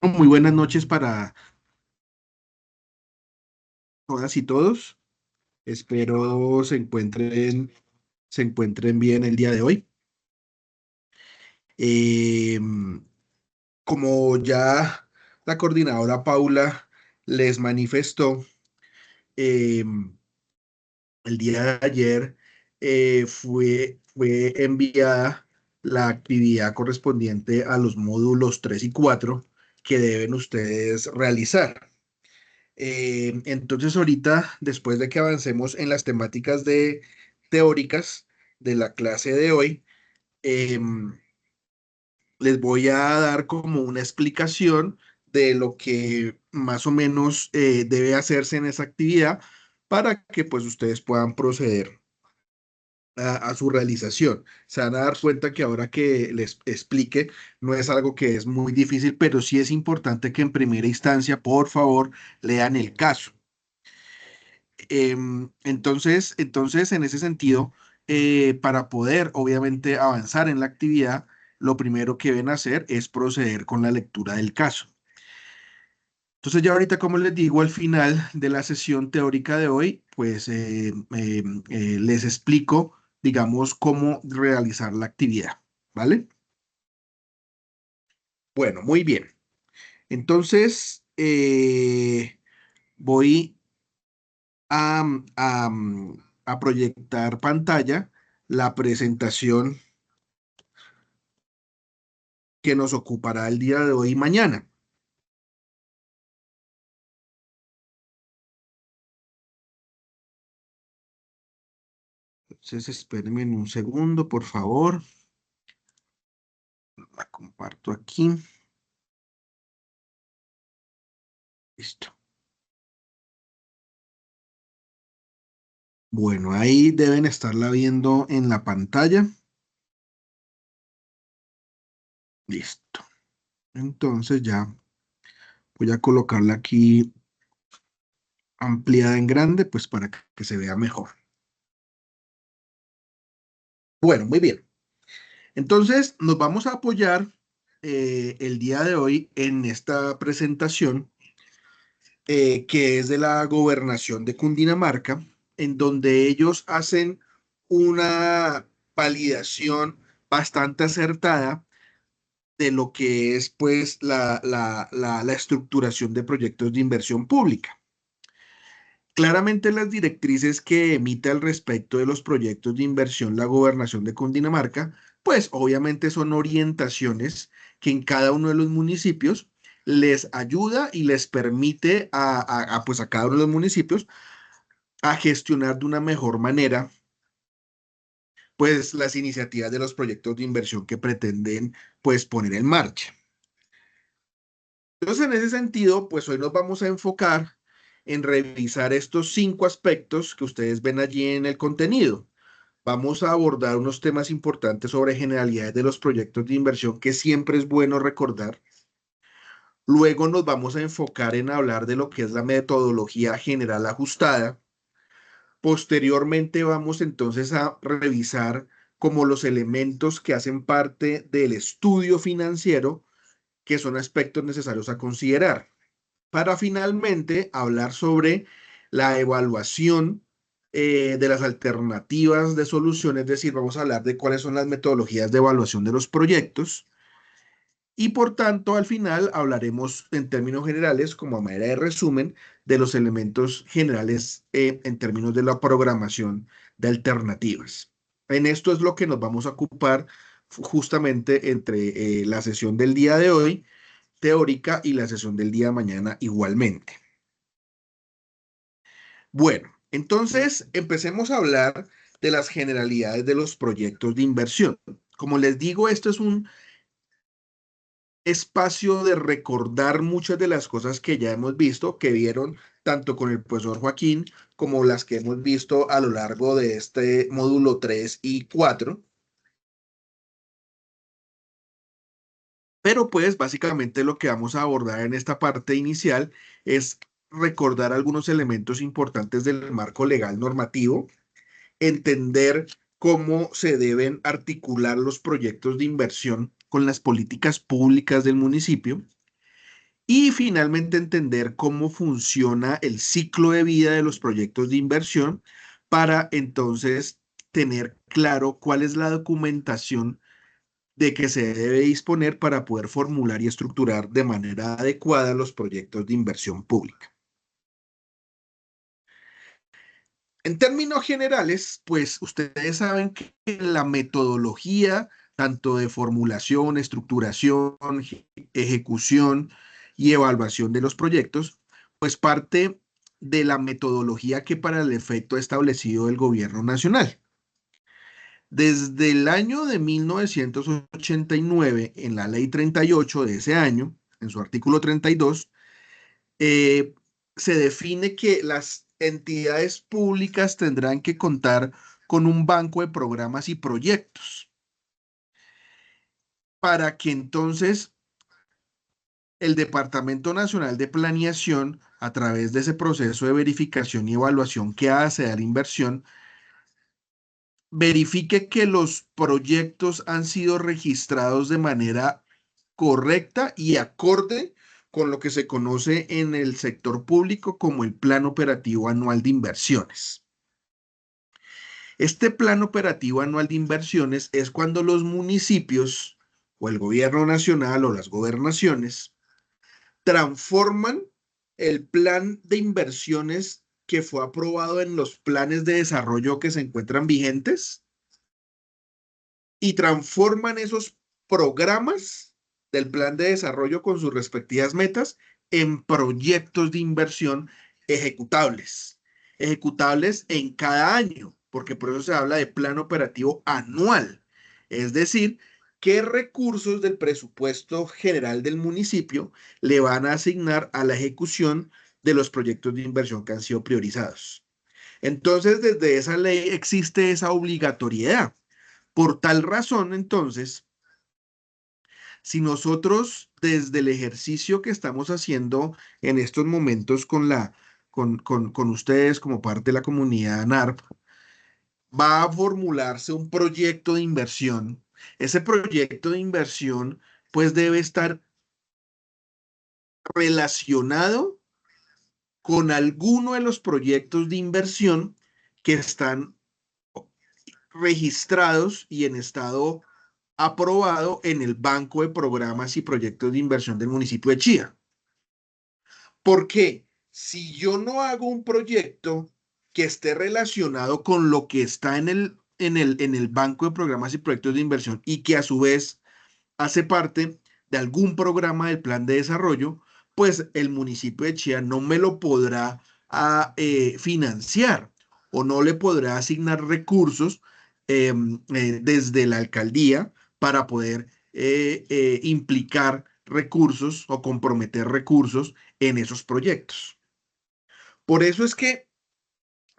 Muy buenas noches para todas y todos. Espero se encuentren bien el día de hoy. Eh, Como ya la coordinadora Paula les manifestó, eh, el día de ayer fue enviada la actividad correspondiente a los módulos 3 y 4 que deben ustedes realizar. Entonces ahorita, después de que avancemos en las temáticas teóricas de la clase de hoy, em, les voy a dar como una explicación de lo que más o menos debe hacerse en esa actividad para que pues ustedes puedan proceder a su realización. Se van a dar cuenta que ahora que les explique, no es algo que es muy difícil, pero sí es importante que en primera instancia, por favor, lean el caso. Entonces, en ese sentido, para poder obviamente avanzar en la actividad, lo primero que deben hacer es proceder con la lectura del caso. Entonces, ya ahorita, como les digo, al final de la sesión teórica de hoy, pues les explico, digamos, cómo realizar la actividad, ¿vale? Bueno, muy bien. Entonces, voy a, a, a proyectar pantalla la presentación que nos ocupará el día de hoy y mañana. Entonces, espérenme un segundo, por favor. La comparto aquí. Listo. Bueno, ahí deben estarla viendo en la pantalla. Listo. Entonces ya voy a colocarla aquí ampliada en grande, pues para que se vea mejor. Bueno, muy bien. Entonces, nos vamos a apoyar el día de hoy en esta presentación que es de la gobernación de Cundinamarca, en donde ellos hacen una validación bastante acertada de lo que es pues la estructuración de proyectos de inversión pública. Claramente las directrices que emite al respecto de los proyectos de inversión la gobernación de Cundinamarca, pues obviamente son orientaciones que en cada uno de los municipios les ayuda y les permite pues a cada uno de los municipios a gestionar de una mejor manera pues las iniciativas de los proyectos de inversión que pretenden pues poner en marcha. Entonces, en ese sentido, pues hoy nos vamos a enfocar en revisar estos 5 aspectos que ustedes ven allí en el contenido. Vamos a abordar unos temas importantes sobre generalidades de los proyectos de inversión que siempre es bueno recordar. Luego nos vamos a enfocar en hablar de lo que es la metodología general ajustada. Posteriormente vamos entonces a revisar como los elementos que hacen parte del estudio financiero, que son aspectos necesarios a considerar, para finalmente hablar sobre la evaluación de las alternativas de solución, es decir, vamos a hablar de cuáles son las metodologías de evaluación de los proyectos y por tanto al final hablaremos en términos generales, como a manera de resumen, de los elementos generales en términos de la programación de alternativas. En esto es lo que nos vamos a ocupar justamente entre la sesión del día de hoy teórica y la sesión del día de mañana igualmente. Bueno, entonces empecemos a hablar de las generalidades de los proyectos de inversión. Como les digo, esto es un espacio de recordar muchas de las cosas que ya hemos visto, que vieron tanto con el profesor Joaquín como las que hemos visto a lo largo de este módulo 3 y 4. Pero pues básicamente lo que vamos a abordar en esta parte inicial es recordar algunos elementos importantes del marco legal normativo, entender cómo se deben articular los proyectos de inversión con las políticas públicas del municipio Y finalmente entender cómo funciona el ciclo de vida de los proyectos de inversión para entonces tener claro cuál es la documentación de que se debe disponer para poder formular y estructurar de manera adecuada los proyectos de inversión pública. En términos generales, pues ustedes saben que la metodología, tanto de formulación, estructuración, ejecución y evaluación de los proyectos, pues parte de la metodología que para el efecto ha establecido el gobierno nacional. Desde el año de 1989, en la ley 38 de ese año, en su artículo 32, eh, se define que las entidades públicas tendrán que contar con un banco de programas y proyectos para que entonces el Departamento Nacional de Planeación, a través de ese proceso de verificación y evaluación que hace de la inversión, verifique que los proyectos han sido registrados de manera correcta y acorde con lo que se conoce en el sector público como el Plan Operativo Anual de Inversiones. Este Plan Operativo Anual de Inversiones es cuando los municipios o el gobierno nacional o las gobernaciones transforman el plan de inversiones que fue aprobado en los planes de desarrollo que se encuentran vigentes y transforman esos programas del plan de desarrollo con sus respectivas metas en proyectos de inversión ejecutables, ejecutables en cada año, porque por eso se habla de plan operativo anual, es decir, qué recursos del presupuesto general del municipio le van a asignar a la ejecución de los proyectos de inversión que han sido priorizados. Entonces, desde esa ley existe esa obligatoriedad. Por tal razón, entonces, si nosotros desde el ejercicio que estamos haciendo en estos momentos con ustedes como parte de la comunidad NARP, va a formularse un proyecto de inversión, ese proyecto de inversión pues debe estar relacionado con alguno de los proyectos de inversión que están registrados y en estado aprobado en el Banco de Programas y Proyectos de Inversión del municipio de Chía. Porque si yo no hago un proyecto que esté relacionado con lo que está en el Banco de Programas y Proyectos de Inversión y que a su vez hace parte de algún programa del plan de desarrollo, pues el municipio de Chía no me lo podrá financiar o no le podrá asignar recursos desde la alcaldía para poder implicar recursos o comprometer recursos en esos proyectos. Por eso es que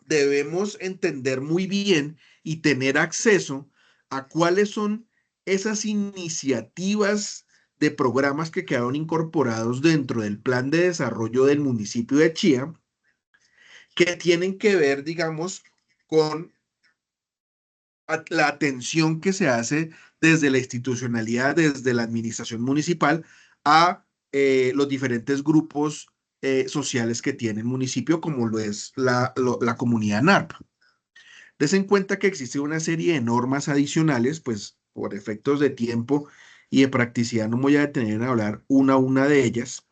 debemos entender muy bien y tener acceso a cuáles son esas iniciativas de programas que quedaron incorporados dentro del plan de desarrollo del municipio de Chía, que tienen que ver, digamos, con la atención que se hace desde la institucionalidad, desde la administración municipal, a los diferentes grupos sociales que tiene el municipio, como lo es la comunidad NARP. Des en cuenta que existe una serie de normas adicionales, pues por efectos de tiempo y de practicidad no me voy a detener en hablar una a una de ellas,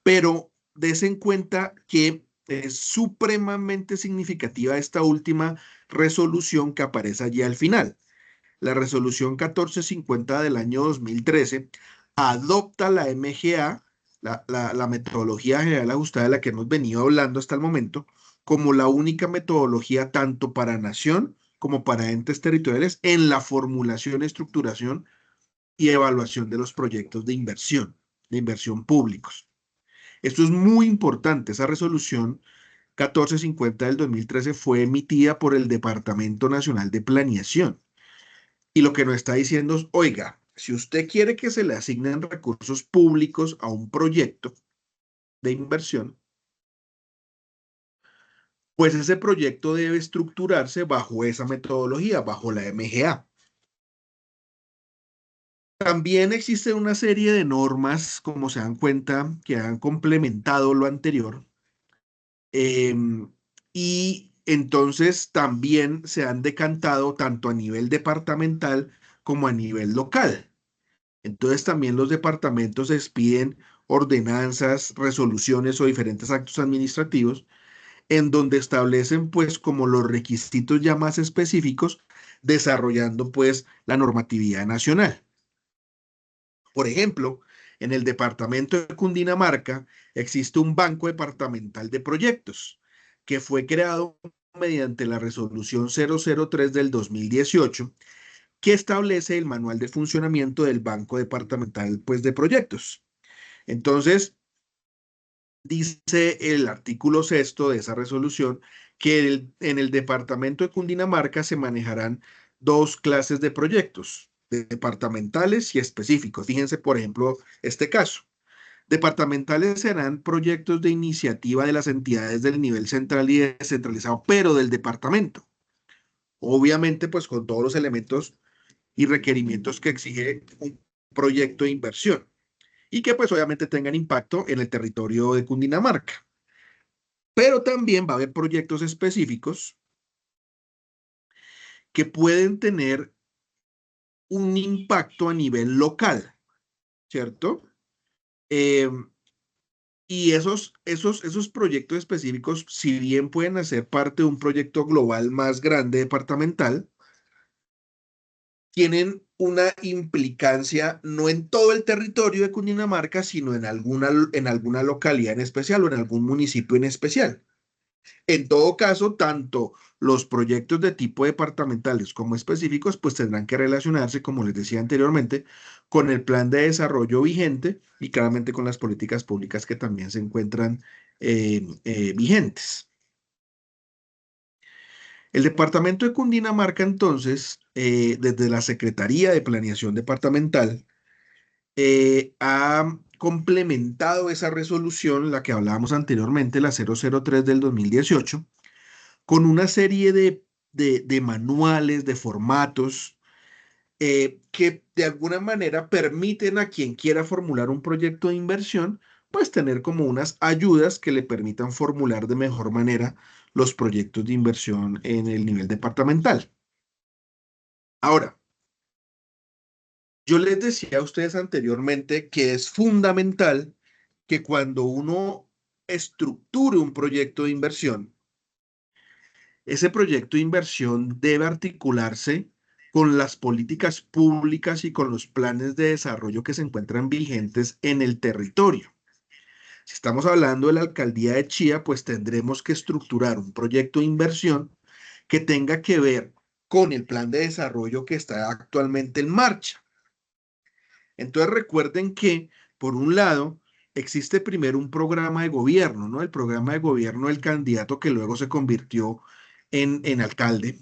pero des en cuenta que es supremamente significativa esta última resolución que aparece allí al final. La resolución 1450 del año 2013 adopta la MGA, la metodología general ajustada de la que hemos venido hablando hasta el momento, como la única metodología tanto para nación como para entes territoriales en la formulación, estructuración y evaluación de los proyectos de inversión públicos. Esto es muy importante. Esa resolución 1450 del 2013 fue emitida por el Departamento Nacional de Planeación. Y lo que nos está diciendo es, oiga, si usted quiere que se le asignen recursos públicos a un proyecto de inversión, pues ese proyecto debe estructurarse bajo esa metodología, bajo la MGA. También existe una serie de normas, como se dan cuenta, que han complementado lo anterior. Y entonces también se han decantado tanto a nivel departamental como a nivel local. Entonces también los departamentos expiden ordenanzas, resoluciones o diferentes actos administrativos en donde establecen pues como los requisitos ya más específicos, desarrollando pues la normatividad nacional. Por ejemplo, en el departamento de Cundinamarca existe un banco departamental de proyectos que fue creado mediante la resolución 003 del 2018, que establece el manual de funcionamiento del banco departamental pues, de proyectos. Entonces, dice el artículo sexto de esa resolución que en el departamento de Cundinamarca se manejarán dos clases de proyectos, departamentales y específicos. Fíjense, por ejemplo, este caso. Departamentales serán proyectos de iniciativa de las entidades del nivel central y descentralizado, pero del departamento. Obviamente, pues con todos los elementos y requerimientos que exige un proyecto de inversión y que pues obviamente tengan impacto en el territorio de Cundinamarca. Pero también va a haber proyectos específicos que pueden tener un impacto a nivel local, ¿cierto? Eh, y esos proyectos específicos, si bien pueden hacer parte de un proyecto global más grande departamental, tienen una implicancia no en todo el territorio de Cundinamarca, sino en alguna localidad en especial o en algún municipio en especial. En todo caso, tanto los proyectos de tipo departamentales como específicos, pues tendrán que relacionarse, como les decía anteriormente, con el plan de desarrollo vigente y claramente con las políticas públicas que también se encuentran vigentes. El departamento de Cundinamarca, entonces, desde la Secretaría de Planeación Departamental, ha complementado esa resolución, la que hablábamos anteriormente, la 003 del 2018, con una serie de manuales, de formatos, que de alguna manera permiten a quien quiera formular un proyecto de inversión, pues tener como unas ayudas que le permitan formular de mejor manera los proyectos de inversión en el nivel departamental. Ahora, yo les decía a ustedes anteriormente que es fundamental que cuando uno estructure un proyecto de inversión, ese proyecto de inversión debe articularse con las políticas públicas y con los planes de desarrollo que se encuentran vigentes en el territorio. Si estamos hablando de la alcaldía de Chía, pues tendremos que estructurar un proyecto de inversión que tenga que ver con el plan de desarrollo que está actualmente en marcha. Entonces recuerden que, por un lado, existe primero un programa de gobierno, ¿no? El programa de gobierno del candidato que luego se convirtió en alcalde.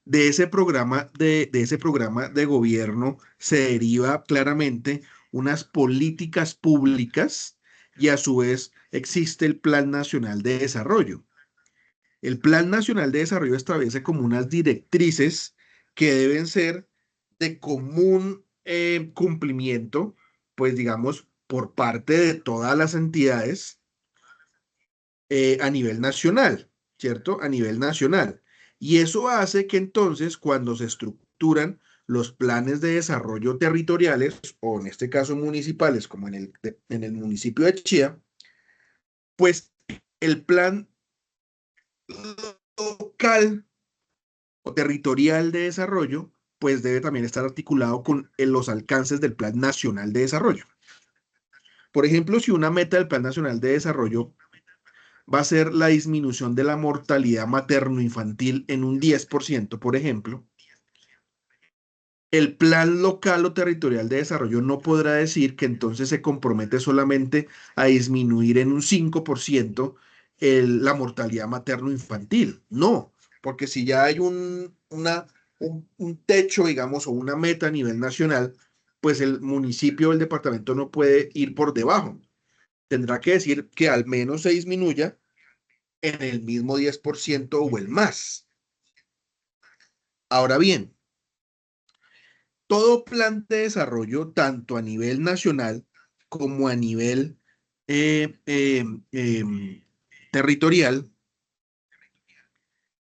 De ese programa de gobierno se deriva claramente unas políticas públicas y a su vez existe el Plan Nacional de Desarrollo. El Plan Nacional de Desarrollo establece como unas directrices que deben ser de común cumplimiento, pues digamos, por parte de todas las entidades a nivel nacional, ¿cierto? A nivel nacional. Y eso hace que entonces cuando se estructuran los planes de desarrollo territoriales, o en este caso municipales, como en el municipio de Chía, pues el plan local o territorial de desarrollo, pues debe también estar articulado con los alcances del Plan Nacional de Desarrollo. Por ejemplo, si una meta del Plan Nacional de Desarrollo va a ser la disminución de la mortalidad materno-infantil en un 10%, por ejemplo, el plan local o territorial de desarrollo no podrá decir que entonces se compromete solamente a disminuir en un 5% la mortalidad materno-infantil. No, porque si ya hay un techo, digamos, o una meta a nivel nacional, pues el municipio o el departamento no puede ir por debajo. Tendrá que decir que al menos se disminuya en el mismo 10% o el más. Ahora bien, todo plan de desarrollo, tanto a nivel nacional como a nivel eh, eh, territorial,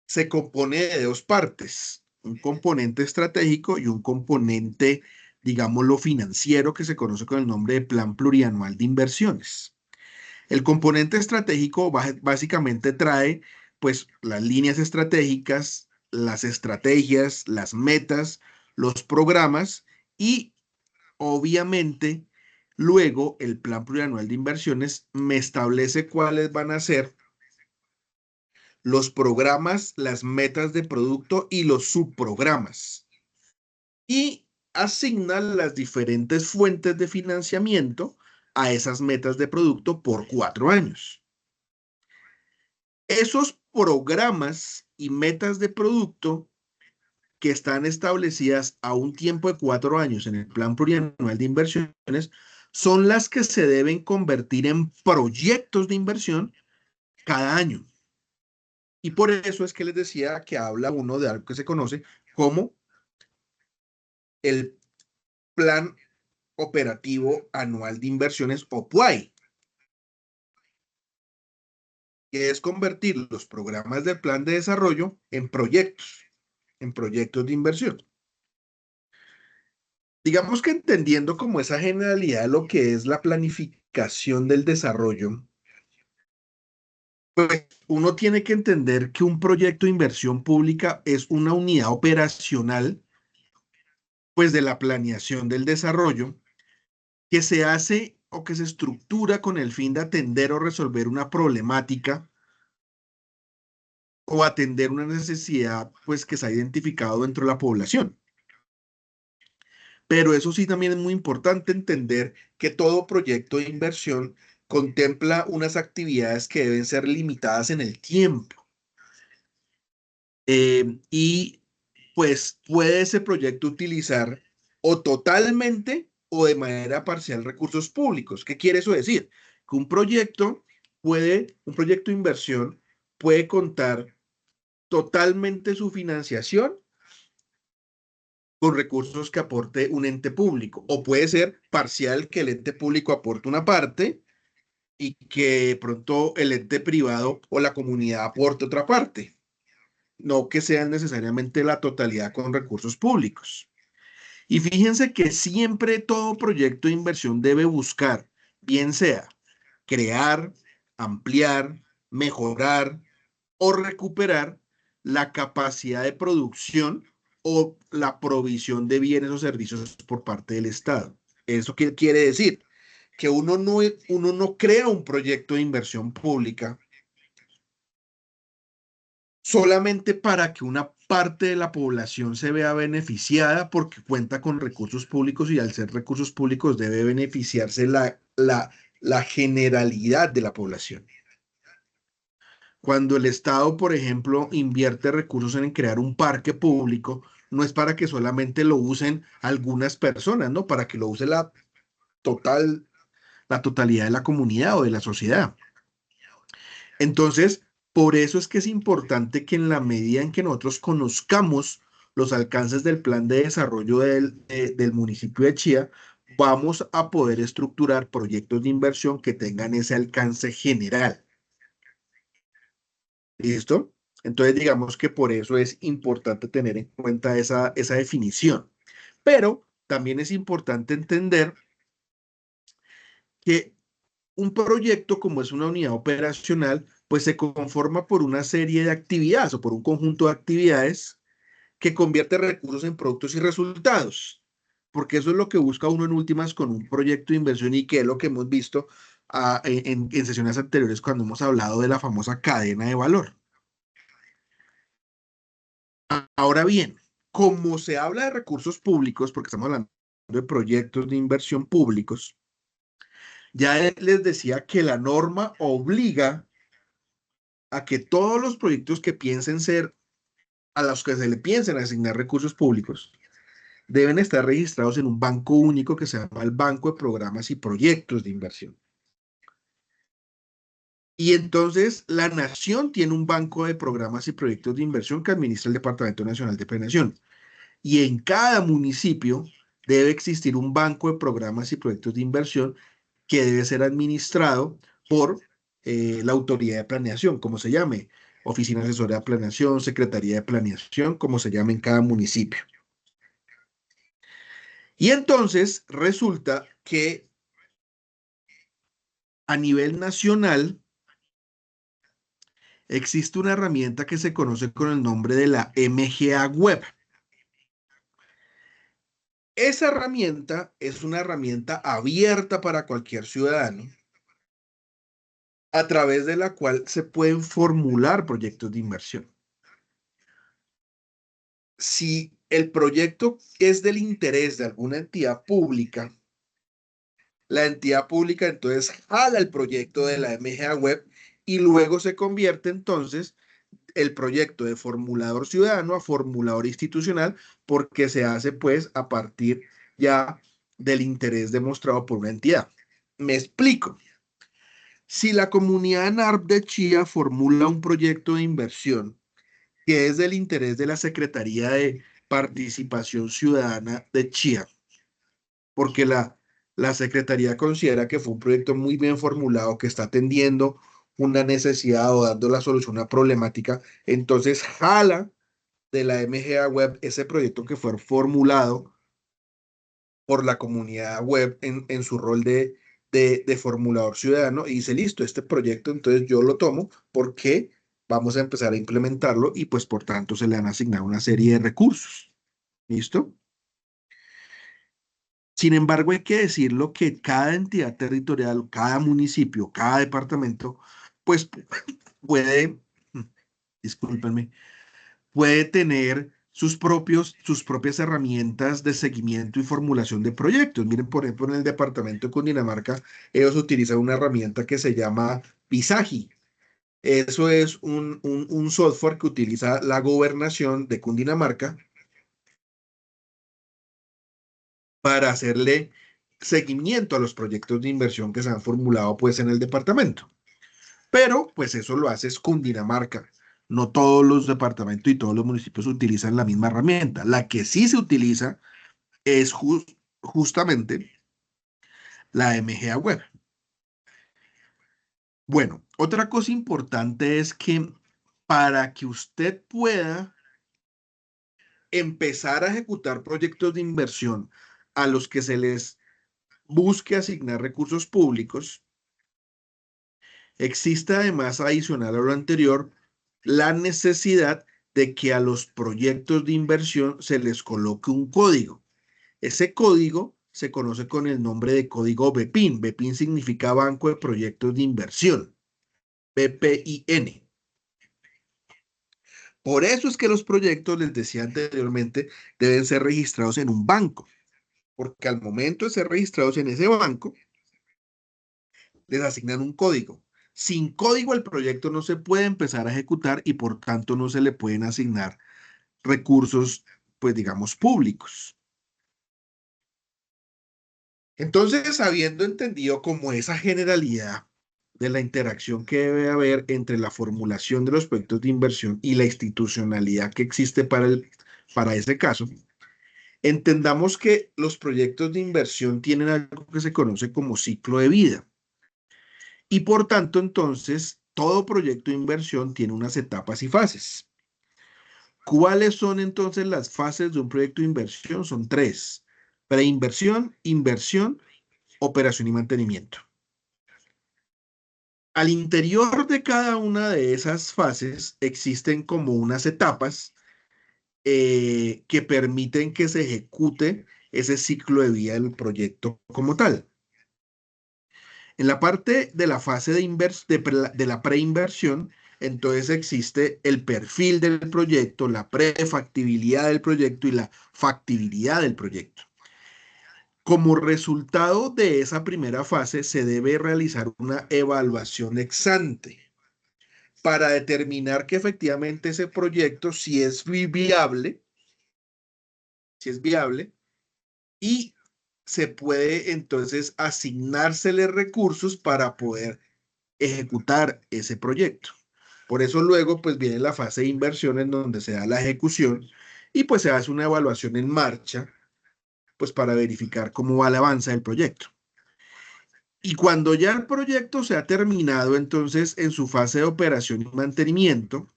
se compone de dos partes, un componente estratégico y un componente, digámoslo, financiero, que se conoce con el nombre de Plan Plurianual de Inversiones. El componente estratégico básicamente trae pues las líneas estratégicas, las estrategias, las metas, los programas y obviamente luego el plan plurianual de inversiones me establece cuáles van a ser los programas, las metas de producto y los subprogramas y asigna las diferentes fuentes de financiamiento a esas metas de producto por 4 años. Esos programas y metas de producto que están establecidas a un tiempo de 4 años en el plan plurianual de inversiones son las que se deben convertir en proyectos de inversión cada año. Y por eso es que les decía que habla uno de algo que se conoce como el Plan Operativo Anual de Inversiones o PUAI, que es convertir los programas del plan de desarrollo en proyectos de inversión. Digamos que entendiendo como esa generalidad de lo que es la planificación del desarrollo, pues uno tiene que entender que un proyecto de inversión pública es una unidad operacional, pues de la planeación del desarrollo, que se hace o que se estructura con el fin de atender o resolver una problemática o atender una necesidad, pues que se ha identificado dentro de la población. Pero eso sí también es muy importante entender que todo proyecto de inversión contempla unas actividades que deben ser limitadas en el tiempo. Y pues puede ese proyecto utilizar o totalmente o de manera parcial recursos públicos. ¿Qué quiere eso decir? Que un proyecto de inversión puede contar totalmente su financiación con recursos que aporte un ente público, o puede ser parcial, que el ente público aporte una parte y que de pronto el ente privado o la comunidad aporte otra parte, no que sean necesariamente la totalidad con recursos públicos. Y fíjense que siempre todo proyecto de inversión debe buscar, bien sea crear, ampliar, mejorar o recuperar la capacidad de producción o la provisión de bienes o servicios por parte del Estado. ¿Eso qué quiere decir? Que uno no crea un proyecto de inversión pública solamente para que una parte de la población se vea beneficiada porque cuenta con recursos públicos y al ser recursos públicos debe beneficiarse la generalidad de la población. Cuando el Estado, por ejemplo, invierte recursos en crear un parque público, no es para que solamente lo usen algunas personas, ¿no? Para que lo use total, la totalidad de la comunidad o de la sociedad. Entonces, por eso es que es importante que en la medida en que nosotros conozcamos los alcances del plan de desarrollo del municipio de Chía, vamos a poder estructurar proyectos de inversión que tengan ese alcance general. ¿Listo? Entonces, digamos que por eso es importante tener en cuenta esa definición. Pero también es importante entender que un proyecto, como es una unidad operacional, pues se conforma por una serie de actividades o por un conjunto de actividades que convierte recursos en productos y resultados. Porque eso es lo que busca uno en últimas con un proyecto de inversión y que es lo que hemos visto en sesiones anteriores cuando hemos hablado de la famosa cadena de valor. Ahora bien, como se habla de recursos públicos, porque estamos hablando de proyectos de inversión públicos, ya les decía que la norma obliga a que todos los proyectos que piensen ser, a los que se le piensen asignar recursos públicos, deben estar registrados en un banco único que se llama el Banco de Programas y Proyectos de Inversión. Y entonces la nación tiene un banco de programas y proyectos de inversión que administra el Departamento Nacional de Planeación. Y en cada municipio debe existir un banco de programas y proyectos de inversión que debe ser administrado por la autoridad de planeación, como se llame, oficina asesora de planeación, secretaría de planeación, como se llame en cada municipio. Y entonces resulta que a nivel nacional existe una herramienta que se conoce con el nombre de la MGA Web. Esa herramienta es una herramienta abierta para cualquier ciudadano, a través de la cual se pueden formular proyectos de inversión. Si el proyecto es del interés de alguna entidad pública, la entidad pública entonces jala el proyecto de la MGA Web y luego se convierte entonces el proyecto de formulador ciudadano a formulador institucional, porque se hace pues a partir ya del interés demostrado por una entidad. Me explico. Si la comunidad NARP de Chía formula un proyecto de inversión que es del interés de la Secretaría de Participación Ciudadana de Chía, porque la Secretaría considera que fue un proyecto muy bien formulado, que está atendiendo una necesidad o dando la solución a una problemática, entonces jala de la MGA Web ese proyecto que fue formulado por la comunidad web en su rol de formulador ciudadano y dice, listo, este proyecto entonces yo lo tomo porque vamos a empezar a implementarlo y pues por tanto se le han asignado una serie de recursos. ¿Listo? Sin embargo, hay que decirlo que cada entidad territorial, cada municipio, cada departamento, pues puede, discúlpenme, puede tener sus propias herramientas de seguimiento y formulación de proyectos. Miren, por ejemplo, en el departamento de Cundinamarca, ellos utilizan una herramienta que se llama Pisagi. Eso es un software que utiliza la gobernación de Cundinamarca para hacerle seguimiento a los proyectos de inversión que se han formulado pues en el departamento. Pero pues eso lo hace Cundinamarca. No todos los departamentos y todos los municipios utilizan la misma herramienta. La que sí se utiliza es justamente la MGA Web. Bueno, otra cosa importante es que para que usted pueda empezar a ejecutar proyectos de inversión a los que se les busque asignar recursos públicos, existe además, adicional a lo anterior, la necesidad de que a los proyectos de inversión se les coloque un código. Ese código se conoce con el nombre de código BPIN. BPIN significa Banco de Proyectos de Inversión. BPIN. Por eso es que los proyectos, les decía anteriormente, deben ser registrados en un banco, porque al momento de ser registrados en ese banco, les asignan un código. Sin código el proyecto no se puede empezar a ejecutar y por tanto no se le pueden asignar recursos, pues digamos, públicos. Entonces, habiendo entendido como esa generalidad de la interacción que debe haber entre la formulación de los proyectos de inversión y la institucionalidad que existe para ese caso, entendamos que los proyectos de inversión tienen algo que se conoce como ciclo de vida. Y por tanto, entonces, todo proyecto de inversión tiene unas etapas y fases. ¿Cuáles son entonces las fases de un proyecto de inversión? Son tres: preinversión, inversión, operación y mantenimiento. Al interior de cada una de esas fases existen como unas etapas que permiten que se ejecute ese ciclo de vida del proyecto como tal. En la parte de la fase de la preinversión, entonces existe el perfil del proyecto, la prefactibilidad del proyecto y la factibilidad del proyecto. Como resultado de esa primera fase, se debe realizar una evaluación ex ante para determinar que efectivamente ese proyecto si es viable y se puede entonces asignársele recursos para poder ejecutar ese proyecto. Por eso luego pues viene la fase de inversión en donde se da la ejecución y pues se hace una evaluación en marcha pues para verificar cómo va el avance del proyecto. Y cuando ya el proyecto se ha terminado, entonces en su fase de operación y mantenimiento,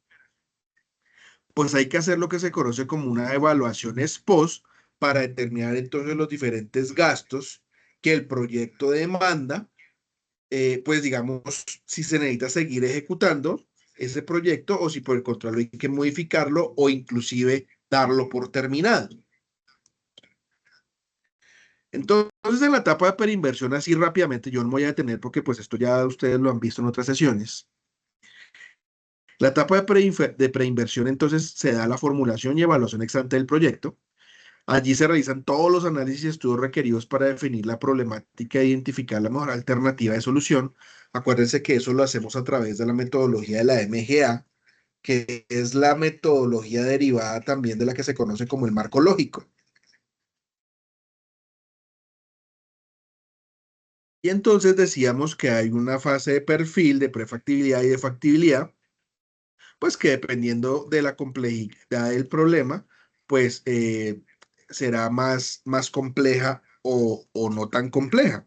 pues hay que hacer lo que se conoce como una evaluación ex post para determinar entonces los diferentes gastos que el proyecto demanda, pues digamos, si se necesita seguir ejecutando ese proyecto o si por el contrario hay que modificarlo o inclusive darlo por terminado. Entonces, en la etapa de preinversión, así rápidamente, yo no me voy a detener porque pues esto ya ustedes lo han visto en otras sesiones. La etapa de preinversión, entonces, se da la formulación y evaluación ex ante del proyecto. Allí se realizan todos los análisis y estudios requeridos para definir la problemática e identificar la mejor alternativa de solución. Acuérdense que eso lo hacemos a través de la metodología de la MGA, que es la metodología derivada también de la que se conoce como el marco lógico. Y entonces decíamos que hay una fase de perfil, de prefactibilidad y de factibilidad, pues que dependiendo de la complejidad del problema, pues será más compleja o no tan compleja.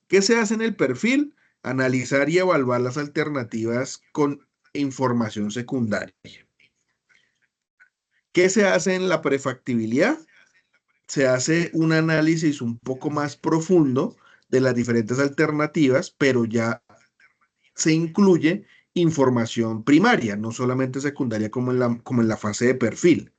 ¿Qué se hace en el perfil? Analizar y evaluar las alternativas con información secundaria. ¿Qué se hace en la prefactibilidad? Se hace un análisis un poco más profundo de las diferentes alternativas, pero ya se incluye información primaria, no solamente secundaria como en la fase de perfil.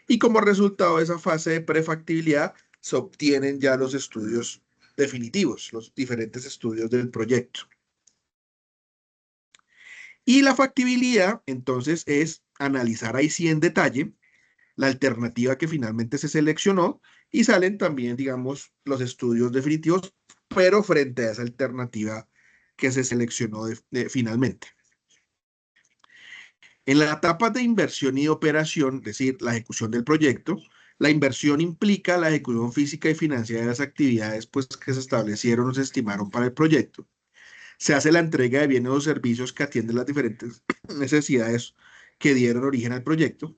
Y como resultado de esa fase de prefactibilidad, se obtienen ya los estudios definitivos, los diferentes estudios del proyecto. Y la factibilidad, entonces, es analizar ahí sí en detalle la alternativa que finalmente se seleccionó y salen también, digamos, los estudios definitivos, pero frente a esa alternativa que se seleccionó finalmente. En la etapa de inversión y de operación, es decir, la ejecución del proyecto, la inversión implica la ejecución física y financiera de las actividades pues, que se establecieron o se estimaron para el proyecto. Se hace la entrega de bienes o servicios que atienden las diferentes necesidades que dieron origen al proyecto.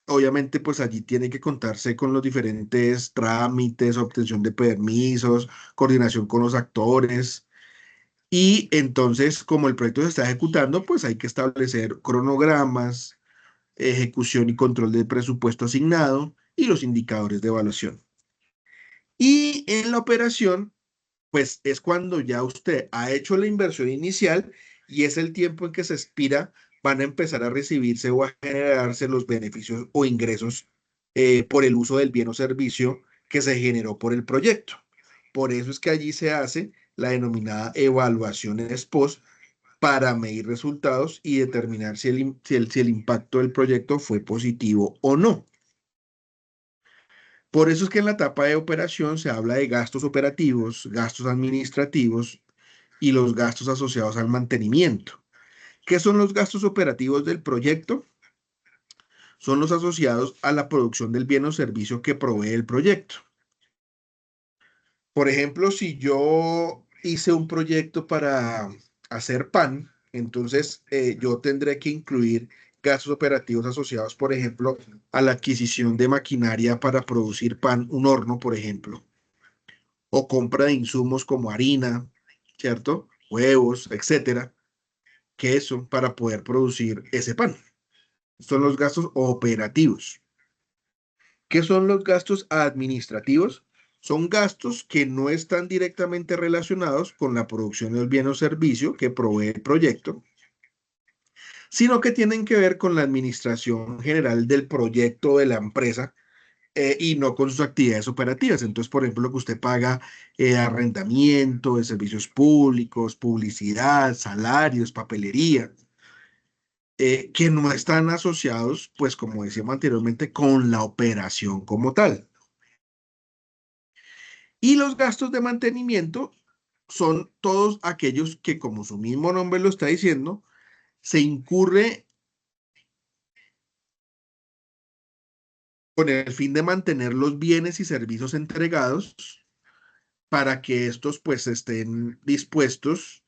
Obviamente, pues allí tiene que contarse con los diferentes trámites, obtención de permisos, coordinación con los actores. Y entonces, como el proyecto se está ejecutando, pues hay que establecer cronogramas, ejecución y control del presupuesto asignado y los indicadores de evaluación. Y en la operación, pues es cuando ya usted ha hecho la inversión inicial y es el tiempo en que se expira, van a empezar a recibirse o a generarse los beneficios o ingresos por el uso del bien o servicio que se generó por el proyecto. Por eso es que allí se hace la denominada evaluación ex post para medir resultados y determinar si el impacto del proyecto fue positivo o no. Por eso es que en la etapa de operación se habla de gastos operativos, gastos administrativos y los gastos asociados al mantenimiento. ¿Qué son los gastos operativos del proyecto? Son los asociados a la producción del bien o servicio que provee el proyecto. Por ejemplo, si yo hice un proyecto para hacer pan, entonces yo tendré que incluir gastos operativos asociados, por ejemplo, a la adquisición de maquinaria para producir pan, un horno, por ejemplo, o compra de insumos como harina, ¿cierto? Huevos, etcétera, queso, para poder producir ese pan. Son los gastos operativos. ¿Qué son los gastos administrativos? Son gastos que no están directamente relacionados con la producción del bien o servicio que provee el proyecto, sino que tienen que ver con la administración general del proyecto de la empresa y no con sus actividades operativas. Entonces, por ejemplo, lo que usted paga arrendamiento de servicios públicos, publicidad, salarios, papelería, que no están asociados, pues como decíamos anteriormente, con la operación como tal. Y los gastos de mantenimiento son todos aquellos que, como su mismo nombre lo está diciendo, se incurre con el fin de mantener los bienes y servicios entregados para que estos pues estén dispuestos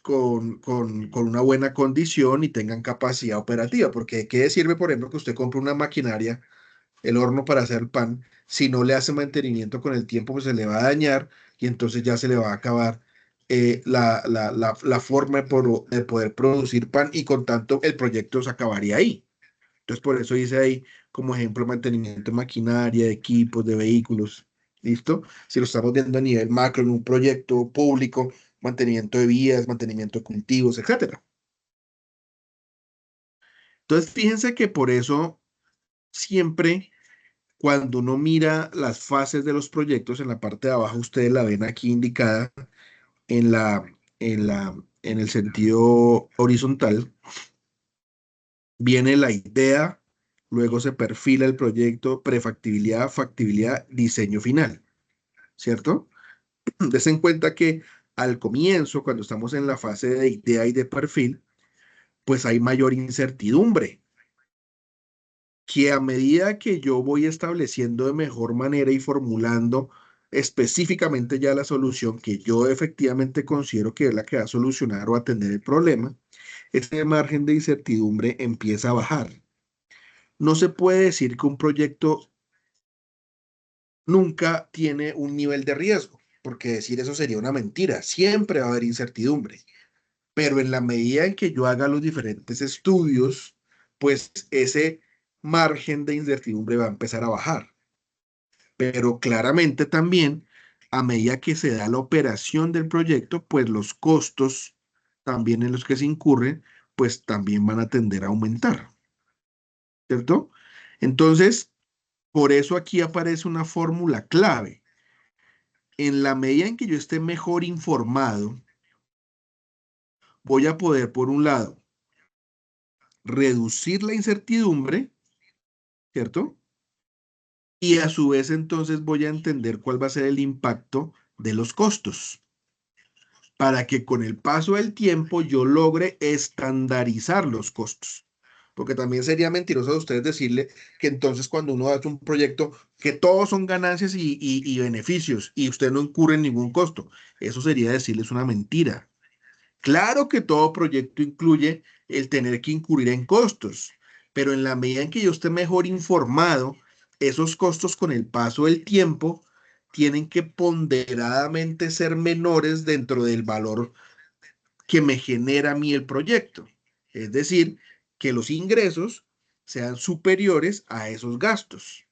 con una buena condición y tengan capacidad operativa. Porque ¿qué sirve, por ejemplo, que usted compre una maquinaria el horno para hacer pan, si no le hace mantenimiento con el tiempo, pues se le va a dañar y entonces ya se le va a acabar la forma de poder producir pan y con tanto el proyecto se acabaría ahí. Entonces por eso hice ahí como ejemplo mantenimiento de maquinaria, de equipos, de vehículos. ¿Listo? Si lo estamos viendo a nivel macro en un proyecto público, mantenimiento de vías, mantenimiento de cultivos, etcétera. Entonces fíjense que por eso siempre cuando uno mira las fases de los proyectos en la parte de abajo, ustedes la ven aquí indicada en en el sentido horizontal, viene la idea, luego se perfila el proyecto, prefactibilidad, factibilidad, diseño final, ¿cierto? Des en cuenta que al comienzo, cuando estamos en la fase de idea y de perfil, pues hay mayor incertidumbre, que a medida que yo voy estableciendo de mejor manera y formulando específicamente ya la solución que yo efectivamente considero que es la que va a solucionar o atender el problema, ese margen de incertidumbre empieza a bajar. No se puede decir que un proyecto nunca tiene un nivel de riesgo, porque decir eso sería una mentira. Siempre va a haber incertidumbre, pero en la medida en que yo haga los diferentes estudios, pues ese margen de incertidumbre va a empezar a bajar. Pero claramente también, a medida que se da la operación del proyecto, pues los costos también en los que se incurren, pues también van a tender a aumentar, ¿cierto? Entonces, por eso aquí aparece una fórmula clave. En la medida en que yo esté mejor informado, voy a poder, por un lado, reducir la incertidumbre, ¿cierto? Y a su vez entonces voy a entender cuál va a ser el impacto de los costos para que con el paso del tiempo yo logre estandarizar los costos. Porque también sería mentiroso de ustedes decirle que entonces cuando uno hace un proyecto que todos son ganancias y beneficios y usted no incurre en ningún costo. Eso sería decirles una mentira. Claro que todo proyecto incluye el tener que incurrir en costos, pero en la medida en que yo esté mejor informado, esos costos con el paso del tiempo tienen que ponderadamente ser menores dentro del valor que me genera a mí el proyecto. Es decir, que los ingresos sean superiores a esos gastos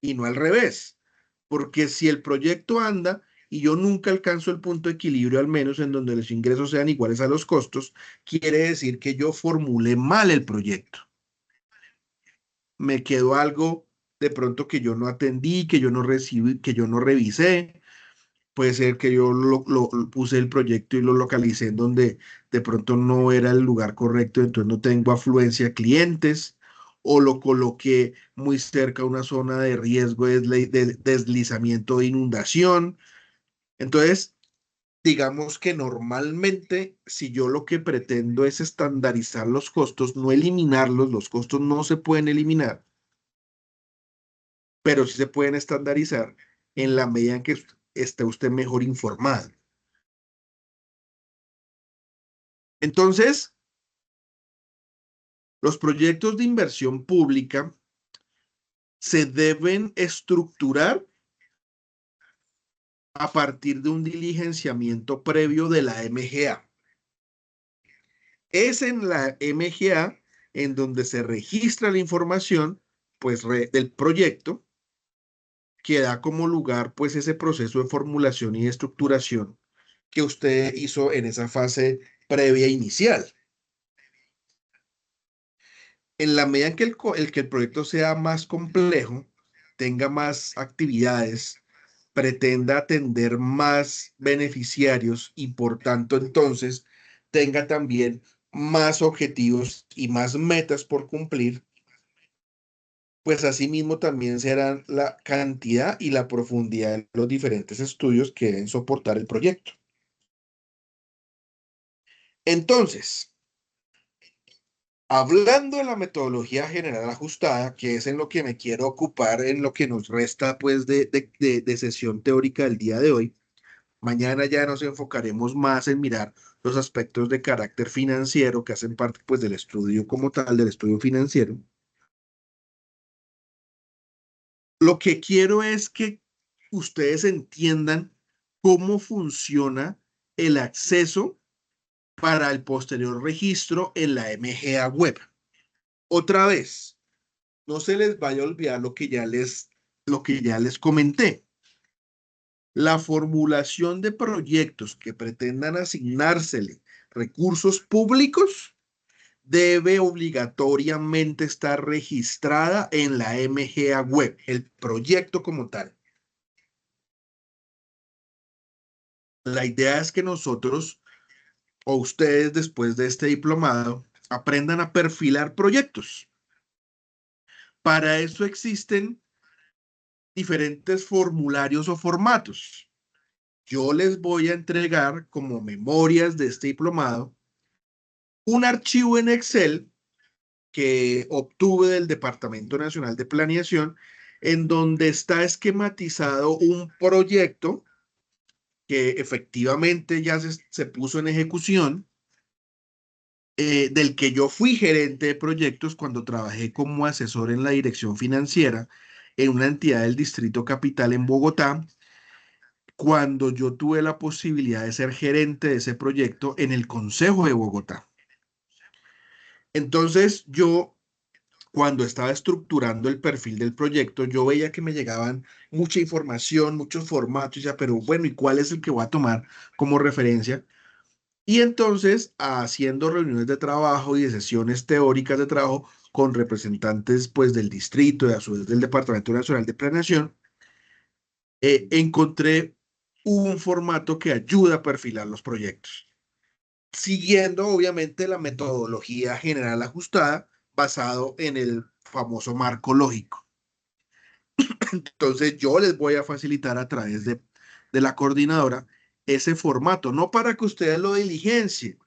y no al revés. Porque si el proyecto anda y yo nunca alcanzo el punto de equilibrio, al menos en donde los ingresos sean iguales a los costos, quiere decir que yo formulé mal el proyecto. Me quedó algo de pronto que yo no atendí, que yo no recibí, que yo no revisé. Puede ser que yo puse el proyecto y lo localicé en donde de pronto no era el lugar correcto, entonces no tengo afluencia de clientes, o lo coloqué muy cerca a una zona de riesgo de deslizamiento de inundación. Entonces, digamos que normalmente, si yo lo que pretendo es estandarizar los costos, no eliminarlos, los costos no se pueden eliminar, pero sí se pueden estandarizar en la medida en que esté usted mejor informado. Entonces, los proyectos de inversión pública se deben estructurar a partir de un diligenciamiento previo de la MGA. Es en la MGA en donde se registra la información pues, del proyecto que da como lugar pues ese proceso de formulación y estructuración que usted hizo en esa fase previa inicial. En la medida en que que el proyecto sea más complejo, tenga más actividades, pretenda atender más beneficiarios y por tanto entonces tenga también más objetivos y más metas por cumplir, pues asimismo también serán la cantidad y la profundidad de los diferentes estudios que deben soportar el proyecto. Entonces, hablando de la metodología general ajustada, que es en lo que me quiero ocupar, en lo que nos resta pues de sesión teórica del día de hoy, mañana ya nos enfocaremos más en mirar los aspectos de carácter financiero que hacen parte pues del estudio como tal, del estudio financiero. Lo que quiero es que ustedes entiendan cómo funciona el acceso para el posterior registro en la MGA web. Otra vez, no se les vaya a olvidar lo que ya les comenté. La formulación de proyectos que pretendan asignársele recursos públicos debe obligatoriamente estar registrada en la MGA web, el proyecto como tal. La idea es que nosotros o ustedes después de este diplomado aprendan a perfilar proyectos. Para eso existen diferentes formularios o formatos. Yo les voy a entregar como memorias de este diplomado un archivo en Excel que obtuve del Departamento Nacional de Planeación, en donde está esquematizado un proyecto que efectivamente ya se puso en ejecución, del que yo fui gerente de proyectos cuando trabajé como asesor en la dirección financiera en una entidad del Distrito Capital en Bogotá, cuando yo tuve la posibilidad de ser gerente de ese proyecto en el Consejo de Bogotá. Entonces, yo, cuando estaba estructurando el perfil del proyecto, yo veía que me llegaban mucha información, muchos formatos, ya, pero bueno, ¿y cuál es el que voy a tomar como referencia? Y entonces, haciendo reuniones de trabajo y de sesiones teóricas de trabajo con representantes, pues, del distrito y a su vez del Departamento Nacional de Planeación, encontré un formato que ayuda a perfilar los proyectos, siguiendo obviamente la metodología general ajustada basado en el famoso marco lógico. Entonces yo les voy a facilitar a través de la coordinadora ese formato, no para que ustedes lo diligencien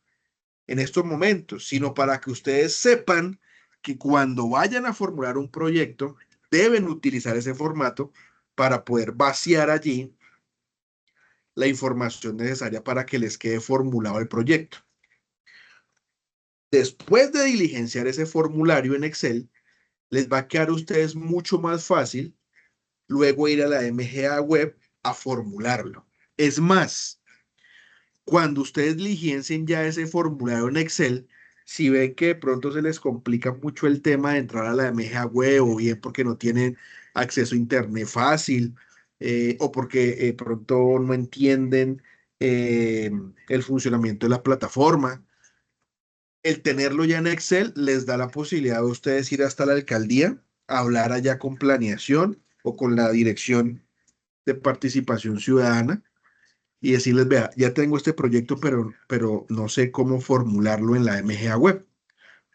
en estos momentos, sino para que ustedes sepan que cuando vayan a formular un proyecto, deben utilizar ese formato para poder vaciar allí la información necesaria para que les quede formulado el proyecto. Después de diligenciar ese formulario en Excel, les va a quedar a ustedes mucho más fácil luego ir a la MGA web a formularlo. Es más, cuando ustedes diligencien ya ese formulario en Excel, si ven que de pronto se les complica mucho el tema de entrar a la MGA web o bien porque no tienen acceso a internet fácil, o porque pronto no entienden el funcionamiento de la plataforma, el tenerlo ya en Excel les da la posibilidad de ustedes ir hasta la alcaldía, hablar allá con planeación o con la dirección de participación ciudadana y decirles, vea, ya tengo este proyecto, pero no sé cómo formularlo en la MGA web.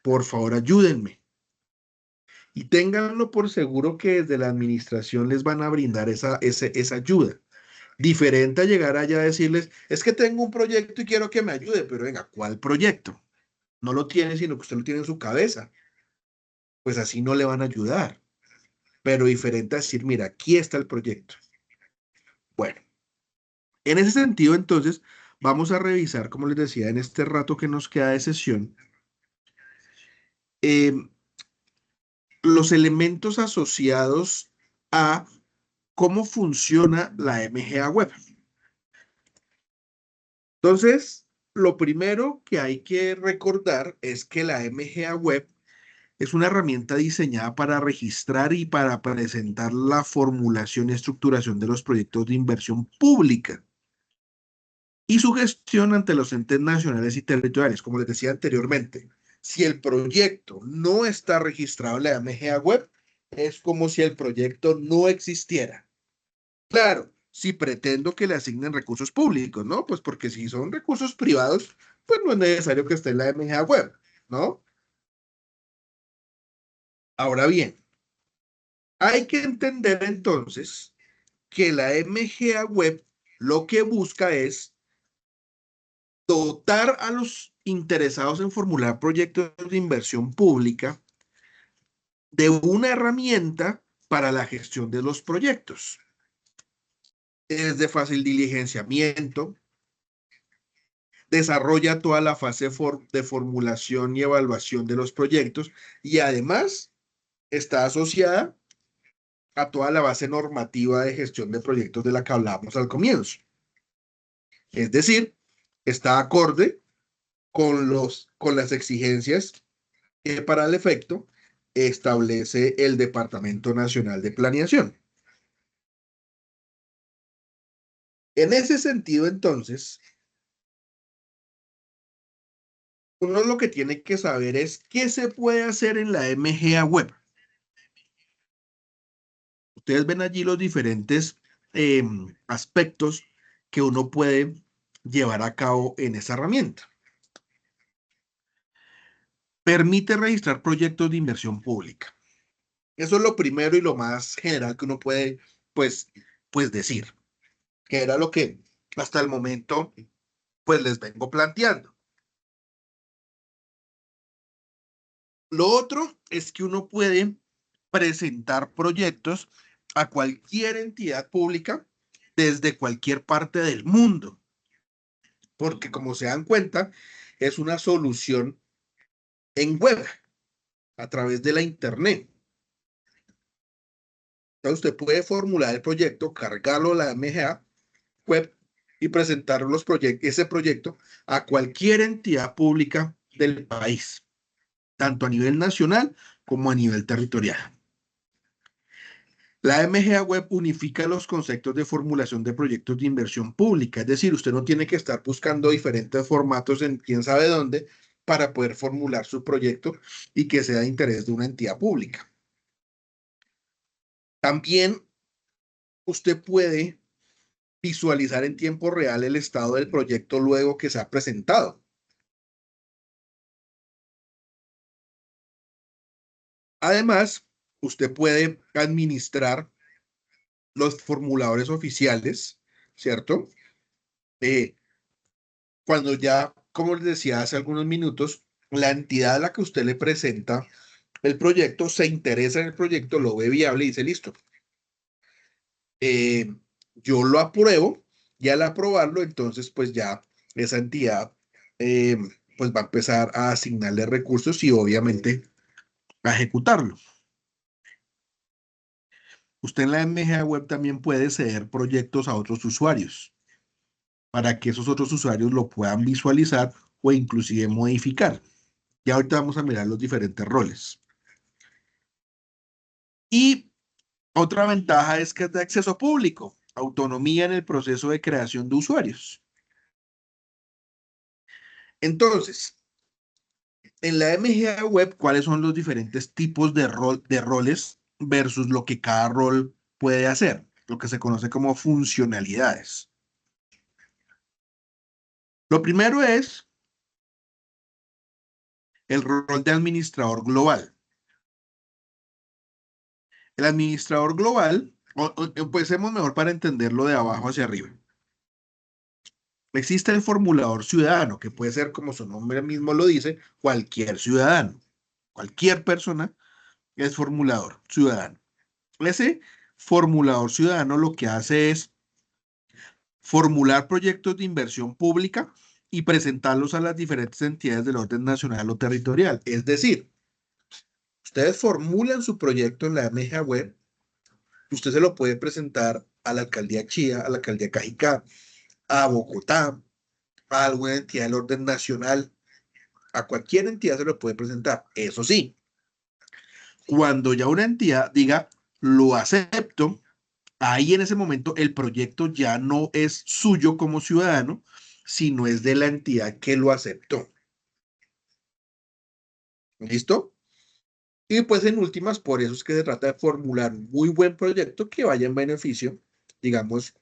Por favor, ayúdenme. Y ténganlo por seguro que desde la administración les van a brindar esa ayuda. Diferente a llegar allá a decirles, es que tengo un proyecto y quiero que me ayude, pero venga, ¿cuál proyecto? No lo tiene, sino que usted lo tiene en su cabeza. Pues así no le van a ayudar. Pero diferente a decir, mira, aquí está el proyecto. Bueno, en ese sentido, entonces, vamos a revisar, como les decía, en este rato que nos queda de sesión, eh, los elementos asociados a cómo funciona la MGA web. Entonces, lo primero que hay que recordar es que la MGA web es una herramienta diseñada para registrar y para presentar la formulación y estructuración de los proyectos de inversión pública y su gestión ante los entes nacionales y territoriales. Como les decía anteriormente, si el proyecto no está registrado en la MGA web, es como si el proyecto no existiera. Claro, si pretendo que le asignen recursos públicos, ¿no? Pues porque si son recursos privados, pues no es necesario que esté en la MGA web, ¿no? Ahora bien, hay que entender entonces que la MGA web lo que busca es dotar a los interesados en formular proyectos de inversión pública de una herramienta para la gestión de los proyectos. Es de fácil diligenciamiento, desarrolla toda la fase de formulación y evaluación de los proyectos y además está asociada a toda la base normativa de gestión de proyectos de la que hablábamos al comienzo. Es decir, está acorde con las exigencias que para el efecto establece el Departamento Nacional de Planeación. En ese sentido, entonces, uno lo que tiene que saber es qué se puede hacer en la MGA web. Ustedes ven allí los diferentes aspectos que uno puede llevar a cabo en esa herramienta. Permite registrar proyectos de inversión pública. Eso es lo primero y lo más general que uno puede, pues, pues decir, que era lo que hasta el momento, pues les vengo planteando. Lo otro es que uno puede presentar proyectos a cualquier entidad pública desde cualquier parte del mundo, porque como se dan cuenta, es una solución en web, a través de la internet. Entonces usted puede formular el proyecto, cargarlo a la MGA web y presentar ese proyecto a cualquier entidad pública del país, tanto a nivel nacional como a nivel territorial. La MGA Web unifica los conceptos de formulación de proyectos de inversión pública, es decir, usted no tiene que estar buscando diferentes formatos en quién sabe dónde para poder formular su proyecto y que sea de interés de una entidad pública. También usted puede visualizar en tiempo real el estado del proyecto luego que se ha presentado. Además, usted puede administrar los formuladores oficiales, ¿cierto? Eh, Cuando ya, como les decía hace algunos minutos, la entidad a la que usted le presenta el proyecto se interesa en el proyecto, lo ve viable y dice, listo, eh, yo lo apruebo y al aprobarlo, entonces pues ya esa entidad eh, pues va a empezar a asignarle recursos y obviamente a ejecutarlo. Usted en la MGA Web también puede ceder proyectos a otros usuarios para que esos otros usuarios lo puedan visualizar o inclusive modificar. Y ahorita vamos a mirar los diferentes roles. Y otra ventaja es que es de acceso público, autonomía en el proceso de creación de usuarios. Entonces, en la MGA Web, ¿cuáles son los diferentes tipos de roles versus lo que cada rol puede hacer? Lo que se conoce como funcionalidades. Lo primero es el rol de administrador global. El administrador global, empecemos mejor para entenderlo de abajo hacia arriba. Existe el formulador ciudadano, que puede ser, como su nombre mismo lo dice, cualquier ciudadano. Cualquier persona es formulador ciudadano. Ese formulador ciudadano lo que hace es formular proyectos de inversión pública y presentarlos a las diferentes entidades del orden nacional o territorial. Es decir, ustedes formulan su proyecto en la MGA Web, usted se lo puede presentar a la alcaldía Chía, a la alcaldía Cajicá, a Bogotá, a alguna entidad del orden nacional, a cualquier entidad se lo puede presentar. Eso sí, cuando ya una entidad diga, lo acepto, ahí en ese momento el proyecto ya no es suyo como ciudadano, sino es de la entidad que lo aceptó. ¿Listo? Y pues en últimas, por eso es que se trata de formular un muy buen proyecto que vaya en beneficio, digamos,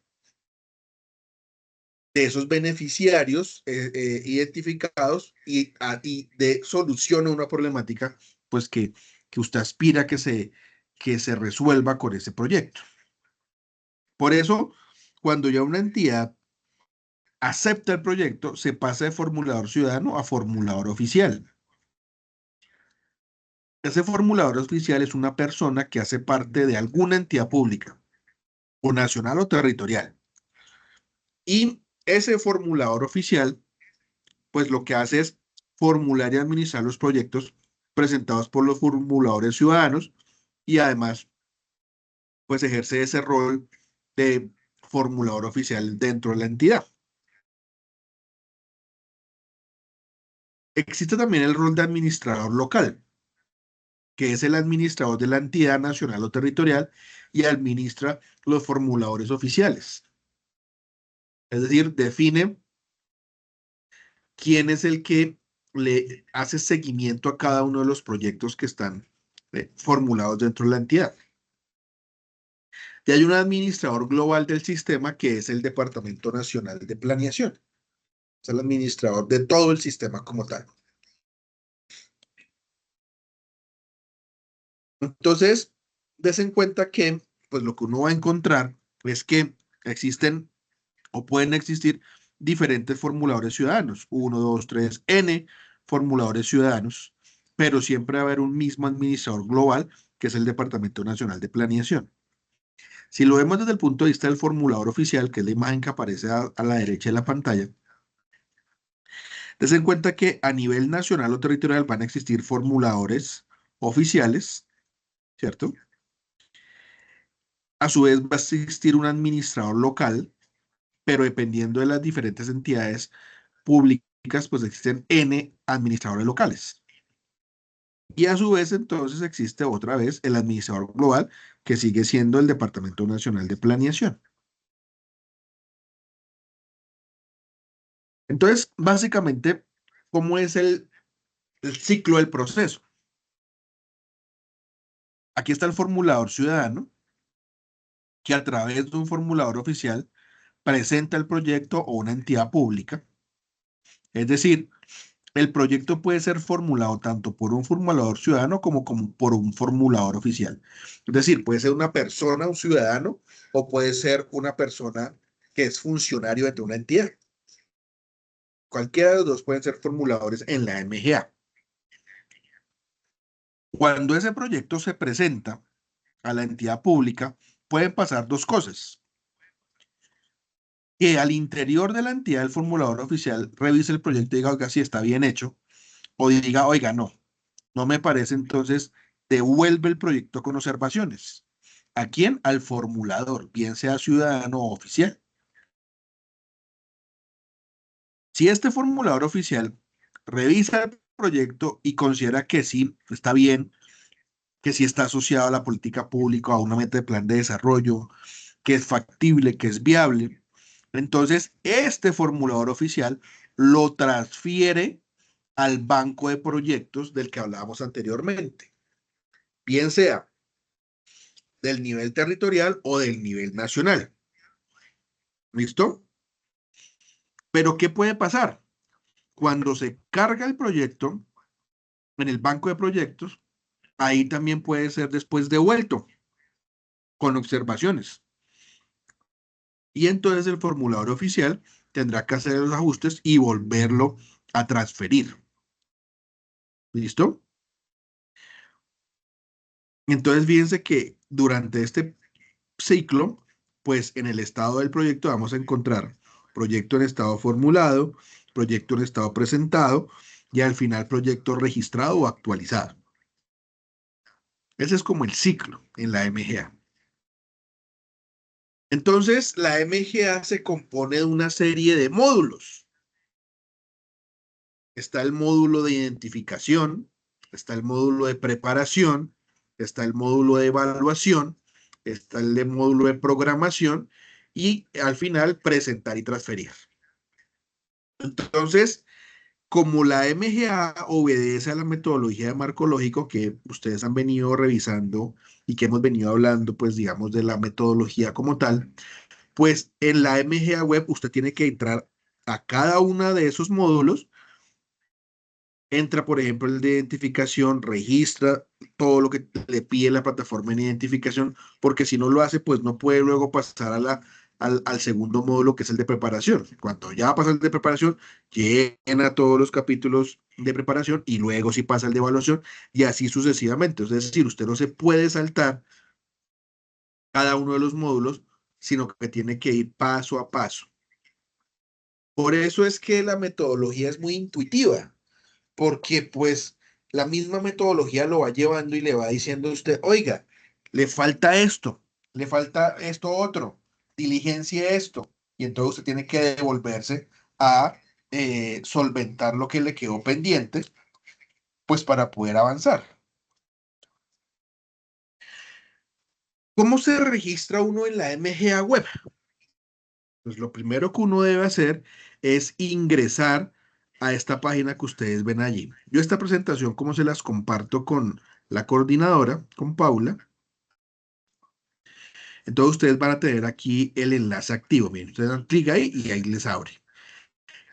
de esos beneficiarios identificados y de solución a una problemática, pues que usted aspira que se resuelva con ese proyecto. Por eso, cuando ya una entidad acepta el proyecto, se pasa de formulador ciudadano a formulador oficial. Ese formulador oficial es una persona que hace parte de alguna entidad pública, o nacional o territorial. Y ese formulador oficial, pues lo que hace es formular y administrar los proyectos presentados por los formuladores ciudadanos y además pues ejerce ese rol de formulador oficial dentro de la entidad. Existe también el rol de administrador local, que es el administrador de la entidad nacional o territorial y administra los formuladores oficiales. Es decir, define quién es el que le hace seguimiento a cada uno de los proyectos que están formulados dentro de la entidad. Y hay un administrador global del sistema que es el Departamento Nacional de Planeación. Es el administrador de todo el sistema como tal. Entonces, des en cuenta que, pues lo que uno va a encontrar es que existen o pueden existir diferentes formuladores ciudadanos, uno, dos, tres, N formuladores ciudadanos, pero siempre va a haber un mismo administrador global, que es el Departamento Nacional de Planeación. Si lo vemos desde el punto de vista del formulador oficial, que es la imagen que aparece a la derecha de la pantalla, des en cuenta que a nivel nacional o territorial van a existir formuladores oficiales, ¿cierto? A su vez va a existir un administrador local, pero dependiendo de las diferentes entidades públicas, pues existen N administradores locales. Y a su vez, entonces, existe otra vez el administrador global, que sigue siendo el Departamento Nacional de Planeación. Entonces, básicamente, ¿cómo es el ciclo del proceso? Aquí está el formulador ciudadano, que a través de un formulador oficial presenta el proyecto o una entidad pública. Es decir, el proyecto puede ser formulado tanto por un formulador ciudadano como por un formulador oficial. Es decir, puede ser una persona, un ciudadano, o puede ser una persona que es funcionario de una entidad. Cualquiera de los dos pueden ser formuladores en la MGA. Cuando ese proyecto se presenta a la entidad pública, pueden pasar dos cosas. Que al interior de la entidad del formulador oficial revise el proyecto y diga, oiga, si está bien hecho, o diga, oiga, no me parece, entonces devuelve el proyecto con observaciones. ¿A quién? Al formulador, bien sea ciudadano o oficial. Si este formulador oficial revisa el proyecto y considera que sí está bien, que sí está asociado a la política pública, a una meta de plan de desarrollo, que es factible, que es viable, entonces este formulador oficial lo transfiere al banco de proyectos del que hablábamos anteriormente, bien sea del nivel territorial o del nivel nacional. ¿Listo? Pero ¿qué puede pasar? Cuando se carga el proyecto en el banco de proyectos, ahí también puede ser después devuelto con observaciones. Y entonces el formulador oficial tendrá que hacer los ajustes y volverlo a transferir. ¿Listo? Entonces fíjense que durante este ciclo, pues en el estado del proyecto vamos a encontrar proyecto en estado formulado, proyecto en estado presentado y al final proyecto registrado o actualizado. Ese es como el ciclo en la MGA. Entonces, la MGA se compone de una serie de módulos. Está el módulo de identificación, está el módulo de preparación, está el módulo de evaluación, está el de módulo de programación y al final presentar y transferir. Entonces, como la MGA obedece a la metodología de marco lógico que ustedes han venido revisando y que hemos venido hablando, pues digamos, de la metodología como tal, pues en la MGA web usted tiene que entrar a cada uno de esos módulos. Entra, por ejemplo, el de identificación, registra todo lo que le pide la plataforma en identificación, porque si no lo hace, pues no puede luego pasar al segundo módulo, que es el de preparación. Cuando ya pasa el de preparación, llena todos los capítulos de preparación y luego sí pasa el de evaluación y así sucesivamente. Es decir, usted no se puede saltar cada uno de los módulos, sino que tiene que ir paso a paso. Por eso es que la metodología es muy intuitiva, porque pues la misma metodología lo va llevando y le va diciendo a usted, oiga, le falta esto, le falta esto otro, diligencia esto, y entonces usted tiene que devolverse a solventar lo que le quedó pendiente, pues para poder avanzar. ¿Cómo se registra uno en la MGA web? Pues lo primero que uno debe hacer es ingresar a esta página que ustedes ven allí. Yo esta presentación, como se las comparto con la coordinadora, con Paula, entonces ustedes van a tener aquí el enlace activo. Miren, ustedes dan clic ahí y ahí les abre.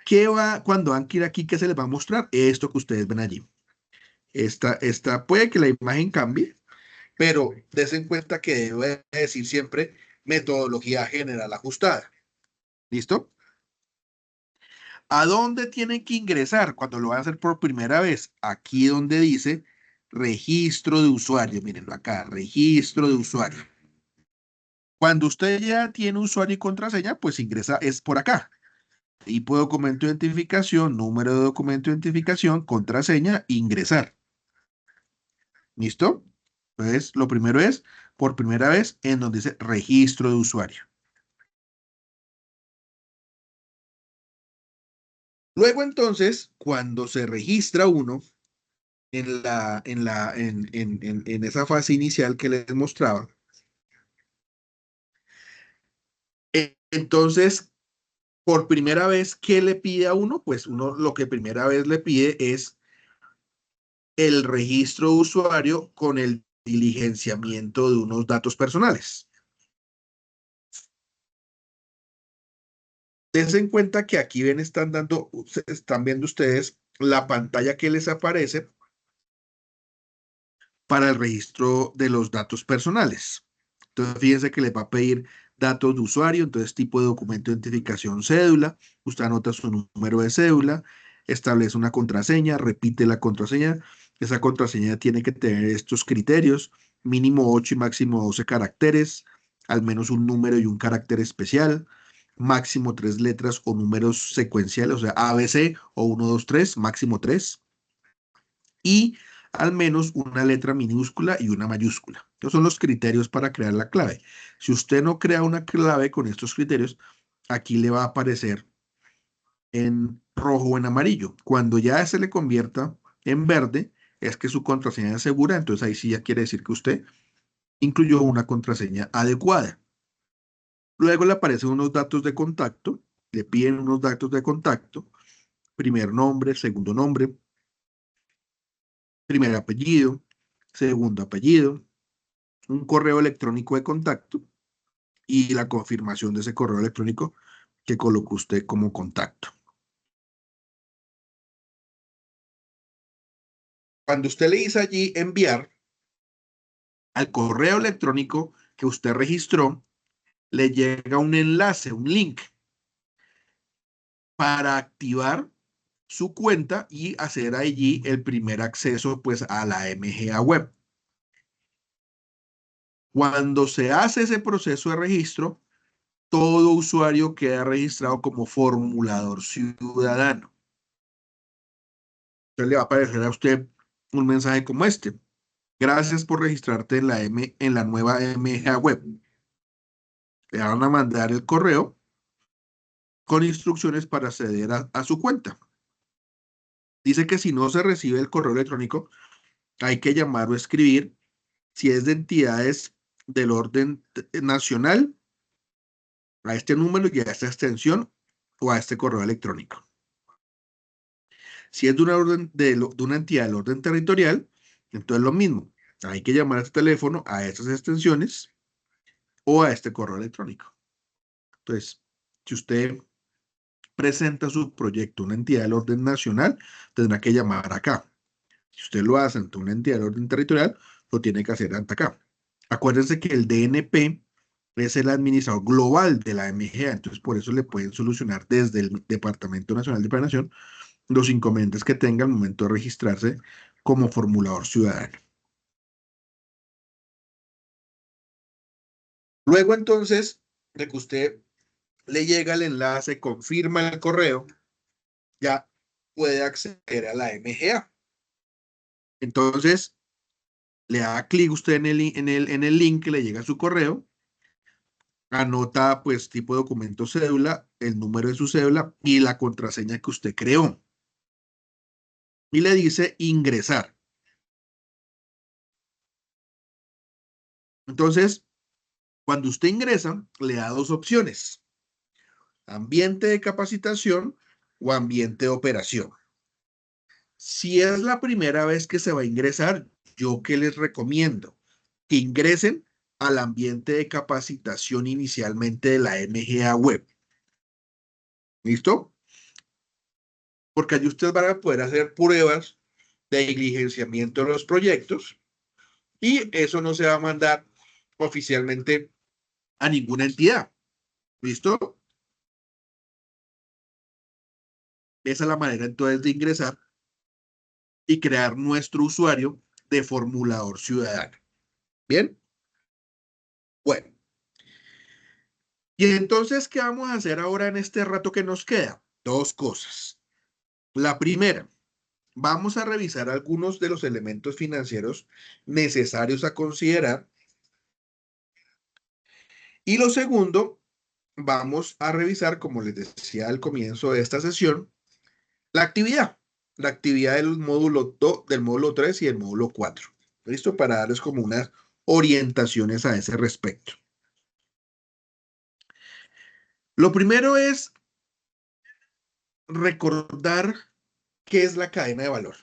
¿Qué va cuando dan clic aquí? ¿Qué se les va a mostrar? Esto que ustedes ven allí. Puede que la imagen cambie, pero des en cuenta que debe decir siempre metodología general ajustada. ¿Listo? ¿A dónde tienen que ingresar cuando lo van a hacer por primera vez? Aquí donde dice registro de usuario. Mírenlo acá, registro de usuario. Cuando usted ya tiene usuario y contraseña, pues ingresa, es por acá. Tipo de documento de identificación, número de documento de identificación, contraseña, ingresar. ¿Listo? Entonces, lo primero es, por primera vez, en donde dice registro de usuario. Luego, entonces, cuando se registra uno en esa fase inicial que les mostraba, entonces, por primera vez, ¿qué le pide a uno? Pues uno lo que primera vez le pide es el registro de usuario con el diligenciamiento de unos datos personales. Dense en cuenta que aquí ven, están viendo ustedes la pantalla que les aparece para el registro de los datos personales. Entonces, fíjense que les va a pedir datos de usuario, entonces tipo de documento de identificación cédula, usted anota su número de cédula, establece una contraseña, repite la contraseña, esa contraseña tiene que tener estos criterios, mínimo 8 y máximo 12 caracteres, al menos un número y un carácter especial, máximo 3 letras o números secuenciales, o sea, ABC o 1, 2, 3, máximo 3 y al menos una letra minúscula y una mayúscula. Estos son los criterios para crear la clave. Si usted no crea una clave con estos criterios, aquí le va a aparecer en rojo o en amarillo. Cuando ya se le convierta en verde, es que su contraseña es segura, entonces ahí sí ya quiere decir que usted incluyó una contraseña adecuada. Luego le aparecen unos datos de contacto, le piden unos datos de contacto, primer nombre, segundo nombre, primer apellido, segundo apellido, un correo electrónico de contacto y la confirmación de ese correo electrónico que colocó usted como contacto. Cuando usted le dice allí enviar, al correo electrónico que usted registró, le llega un enlace, un link para activar su cuenta y hacer allí el primer acceso pues a la MGA web. Cuando se hace ese proceso de registro, todo usuario queda registrado como formulador ciudadano. Entonces le va a aparecer a usted un mensaje como este. Gracias por registrarte en la nueva MGA web. Le van a mandar el correo con instrucciones para acceder a su cuenta. Dice que si no se recibe el correo electrónico, hay que llamar o escribir si es de entidades del orden nacional a este número y a esta extensión o a este correo electrónico. Si es de de una entidad del orden territorial, entonces lo mismo. Hay que llamar a este teléfono, a estas extensiones o a este correo electrónico. Entonces, si usted presenta su proyecto a una entidad del orden nacional, tendrá que llamar acá. Si usted lo hace ante una entidad del orden territorial, lo tiene que hacer ante acá. Acuérdense que el DNP es el administrador global de la MGA, entonces por eso le pueden solucionar desde el Departamento Nacional de Planeación los inconvenientes que tenga al momento de registrarse como formulador ciudadano. Luego entonces de que usted le llega el enlace, confirma el correo, ya puede acceder a la MGA. Entonces, le da clic usted en el link que le llega a su correo Anota pues tipo de documento cédula, el número de su cédula y la contraseña que usted creó. Y le dice ingresar. Entonces, cuando usted ingresa, le da dos opciones: ambiente de capacitación o ambiente de operación. Si es la primera vez que se va a ingresar, yo qué les recomiendo: que ingresen al ambiente de capacitación inicialmente de la MGA Web. ¿Listo? Porque allí ustedes van a poder hacer pruebas de diligenciamiento de los proyectos y eso no se va a mandar oficialmente a ninguna entidad. ¿Listo? Esa es la manera entonces de ingresar y crear nuestro usuario de formulador ciudadano. Bien, bueno. Y entonces, ¿qué vamos a hacer ahora en este rato que nos queda? Dos cosas. La primera, vamos a revisar algunos de los elementos financieros necesarios a considerar. Y lo segundo, vamos a revisar, como les decía al comienzo de esta sesión, la actividad. La actividad del módulo 3 y el módulo 4. ¿Listo? Para darles como unas orientaciones a ese respecto. Lo primero es recordar qué es la cadena de valor.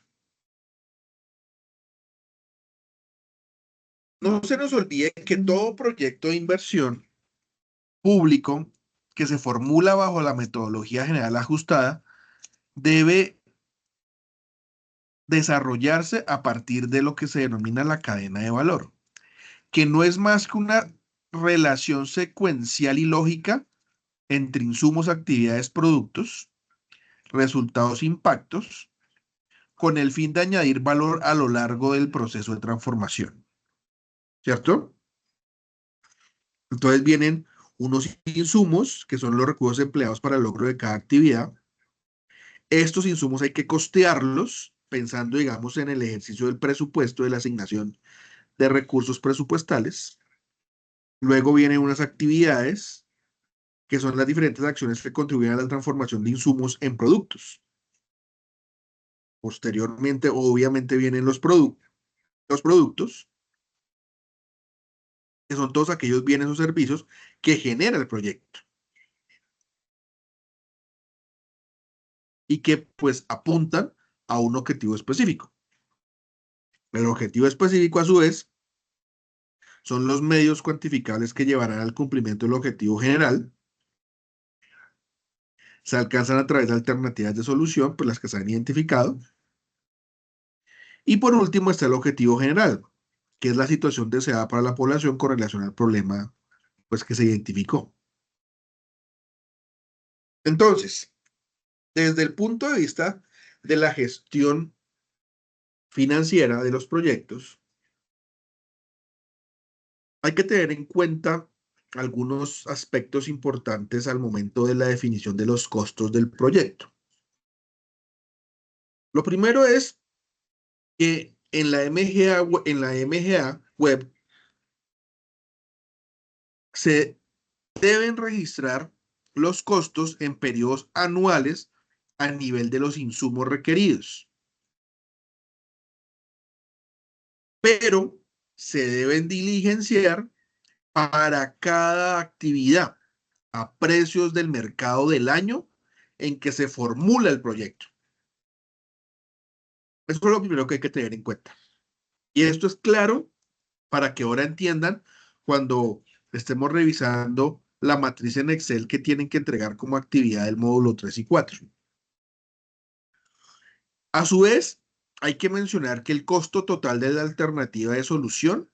No se nos olvide que todo proyecto de inversión público que se formula bajo la metodología general ajustada debe desarrollarse a partir de lo que se denomina la cadena de valor, que no es más que una relación secuencial y lógica entre insumos, actividades, productos, resultados, impactos, con el fin de añadir valor a lo largo del proceso de transformación. ¿Cierto? Entonces vienen unos insumos que son los recursos empleados para el logro de cada actividad. Estos insumos hay que costearlos pensando, digamos, en el ejercicio del presupuesto, de la asignación de recursos presupuestales. Luego vienen unas actividades que son las diferentes acciones que contribuyen a la transformación de insumos en productos. Posteriormente, obviamente, vienen los productos, que son todos aquellos bienes o servicios que genera el proyecto y que pues apuntan a un objetivo específico. El objetivo específico, a su vez, son los medios cuantificables que llevarán al cumplimiento del objetivo general. Se alcanzan a través de alternativas de solución, pues las que se han identificado. Y por último está el objetivo general, que es la situación deseada para la población con relación al problema pues, que se identificó. Entonces, desde el punto de vista de la gestión financiera de los proyectos, hay que tener en cuenta algunos aspectos importantes al momento de la definición de los costos del proyecto. Lo primero es que en la MGA web se deben registrar los costos en periodos anuales a nivel de los insumos requeridos, pero se deben diligenciar para cada actividad a precios del mercado del año en que se formula el proyecto. Eso es lo primero que hay que tener en cuenta. Y esto es claro para que ahora entiendan cuando estemos revisando la matriz en Excel que tienen que entregar como actividad del módulo 3 y 4. A su vez, hay que mencionar que el costo total de la alternativa de solución,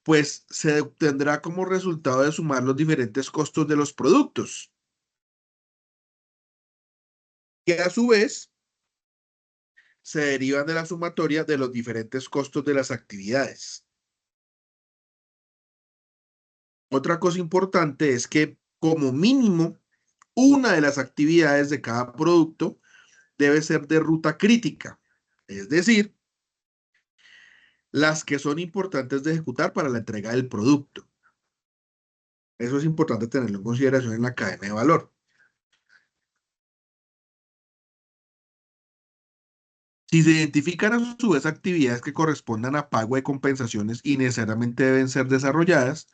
pues se obtendrá como resultado de sumar los diferentes costos de los productos, que a su vez se derivan de la sumatoria de los diferentes costos de las actividades. Otra cosa importante es que como mínimo una de las actividades de cada producto debe ser de ruta crítica, es decir, las que son importantes de ejecutar para la entrega del producto. Eso es importante tenerlo en consideración en la cadena de valor. Si se identifican a su vez actividades que correspondan a pago de compensaciones y necesariamente deben ser desarrolladas,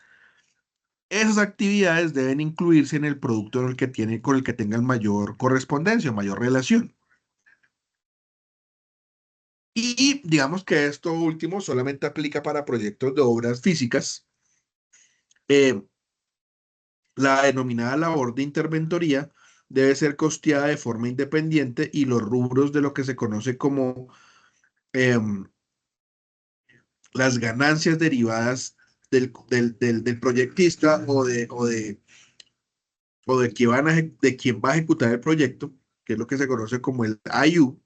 esas actividades deben incluirse en el producto en el que tiene, con el que tengan mayor correspondencia o mayor relación. Y digamos que esto último solamente aplica para proyectos de obras físicas. Eh, la denominada labor de interventoría debe ser costeada de forma independiente y los rubros de lo que se conoce como em, las ganancias derivadas del proyectista o de quien, de quien va a ejecutar el proyecto, que es lo que se conoce como el IU,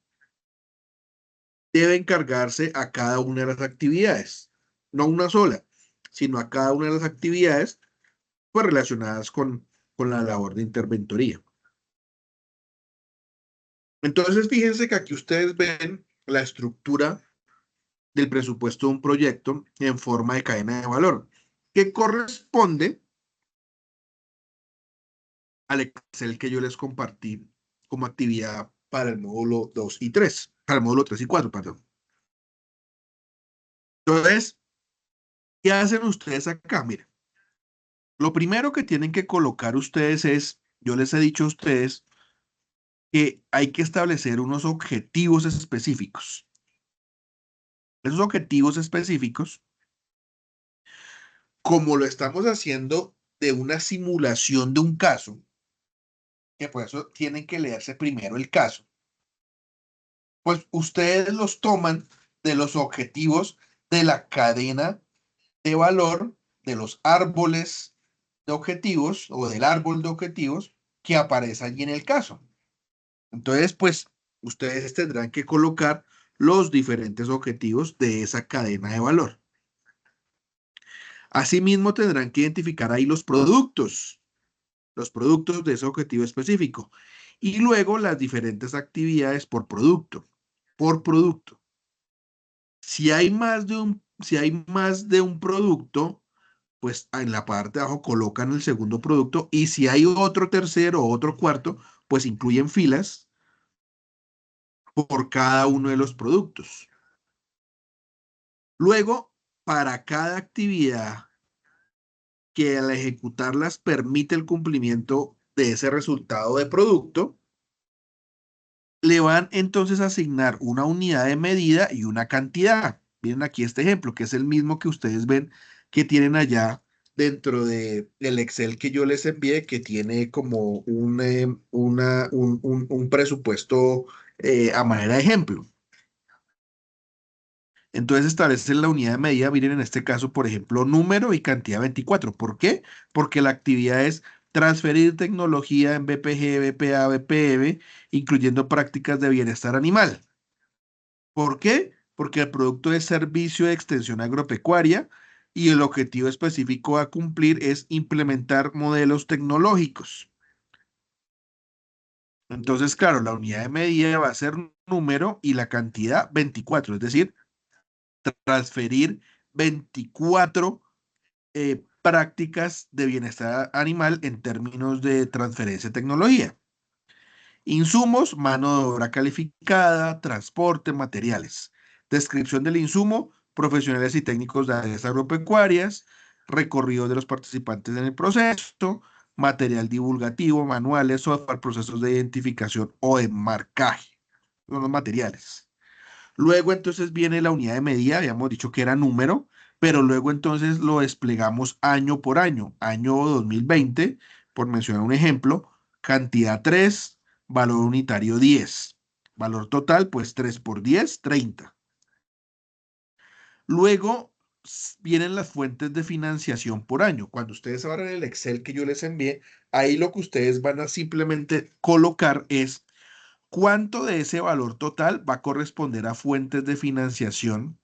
debe encargarse a cada una de las actividades, no una sola, sino a cada una de las actividades pues, relacionadas con la labor de interventoría. Entonces, fíjense que aquí ustedes ven la estructura del presupuesto de un proyecto en forma de cadena de valor, que corresponde al Excel que yo les compartí como actividad para el módulo 2 y 3, para el módulo 3 y 4, perdón. Entonces, ¿qué hacen ustedes acá? Miren, lo primero que tienen que colocar ustedes es, yo les he dicho a ustedes que hay que establecer unos objetivos específicos. Esos objetivos específicos, como lo estamos haciendo de una simulación de un caso, que por eso tienen que leerse primero el caso, pues ustedes los toman de los objetivos de la cadena de valor de los árboles de objetivos o del árbol de objetivos que aparece allí en el caso. Entonces, pues ustedes tendrán que colocar los diferentes objetivos de esa cadena de valor. Asimismo, tendrán que identificar ahí los productos de ese objetivo específico. Y luego las diferentes actividades por producto, por producto. Si hay más de un producto, pues en la parte de abajo colocan el segundo producto y si hay otro tercero o otro cuarto, pues incluyen filas por cada uno de los productos. Luego, para cada actividad que al ejecutarlas permite el cumplimiento de ese resultado de producto, le van entonces a asignar una unidad de medida y una cantidad. Miren aquí este ejemplo, que es el mismo que ustedes ven que tienen allá dentro del Excel que yo les envié, que tiene como un presupuesto a manera de ejemplo. Entonces establecen la unidad de medida, miren en este caso, por ejemplo, número y cantidad 24. ¿Por qué? Porque la actividad es transferir tecnología en BPG, BPA, BPM, incluyendo prácticas de bienestar animal. ¿Por qué? Porque el producto es servicio de extensión agropecuaria y el objetivo específico a cumplir es implementar modelos tecnológicos. Entonces, claro, la unidad de medida va a ser número y la cantidad 24, es decir, transferir 24 prácticas de bienestar animal en términos de transferencia de tecnología. Insumos, mano de obra calificada, transporte, materiales. Descripción del insumo, profesionales y técnicos de áreas agropecuarias, recorrido de los participantes en el proceso, material divulgativo, manuales, software, procesos de identificación o de marcaje. Son los materiales. Luego entonces viene la unidad de medida, habíamos dicho que era número, pero luego entonces lo desplegamos año por año. Año 2020, por mencionar un ejemplo, cantidad 3, valor unitario 10. Valor total, pues 3 por 10, 30. Luego vienen las fuentes de financiación por año. Cuando ustedes abran el Excel que yo les envié, ahí lo que ustedes van a simplemente colocar es cuánto de ese valor total va a corresponder a fuentes de financiación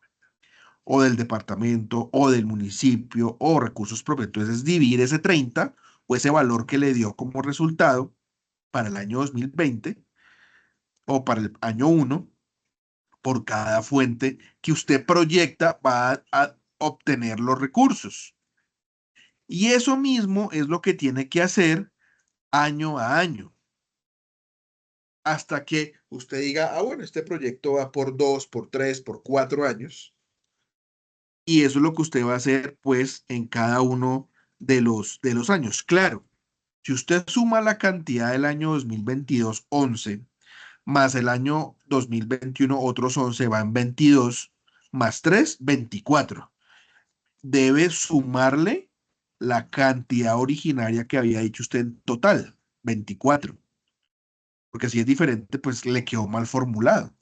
o del departamento o del municipio o recursos propios. Entonces, dividir ese 30 o ese valor que le dio como resultado para el año 2020 o para el año 1 por cada fuente que usted proyecta va a obtener los recursos. Y eso mismo es lo que tiene que hacer año a año, hasta que usted diga, ah, bueno, este proyecto va por 2, por 3, por 4 años, y eso es lo que usted va a hacer, pues, en cada uno de los años. Claro, si usted suma la cantidad del año 2022, 11, más el año 2021, otros 11, van 22, más 3, 24. Debe sumarle la cantidad originaria que había dicho usted en total, 24, porque si es diferente, pues le quedó mal formulado.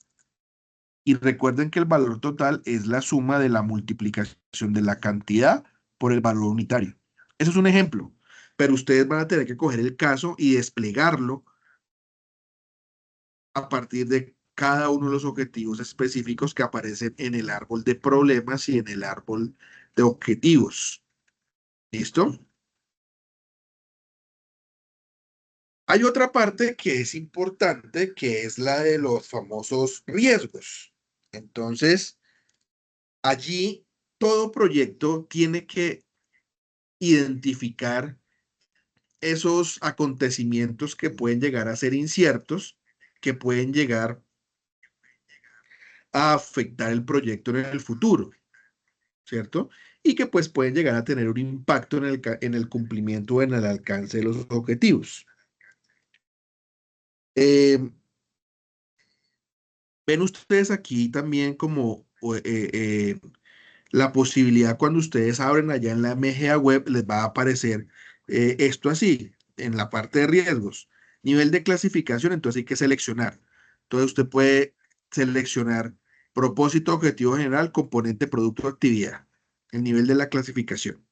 Y recuerden que el valor total es la suma de la multiplicación de la cantidad por el valor unitario. Eso es un ejemplo, pero ustedes van a tener que coger el caso y desplegarlo a partir de cada uno de los objetivos específicos que aparecen en el árbol de problemas y en el árbol de objetivos. ¿Listo? Hay otra parte que es importante, que es la de los famosos riesgos. Entonces, allí todo proyecto tiene que identificar esos acontecimientos que pueden llegar a ser inciertos, que pueden llegar a afectar el proyecto en el futuro, ¿cierto? Y que pues pueden llegar a tener un impacto en el cumplimiento o en el alcance de los objetivos. Eh, Ven ustedes aquí también como la posibilidad cuando ustedes abren allá en la MGA web, les va a aparecer esto así, en la parte de riesgos. Nivel de clasificación, entonces hay que seleccionar. Entonces usted puede seleccionar propósito, objetivo general, componente, producto, actividad. El nivel de la clasificación.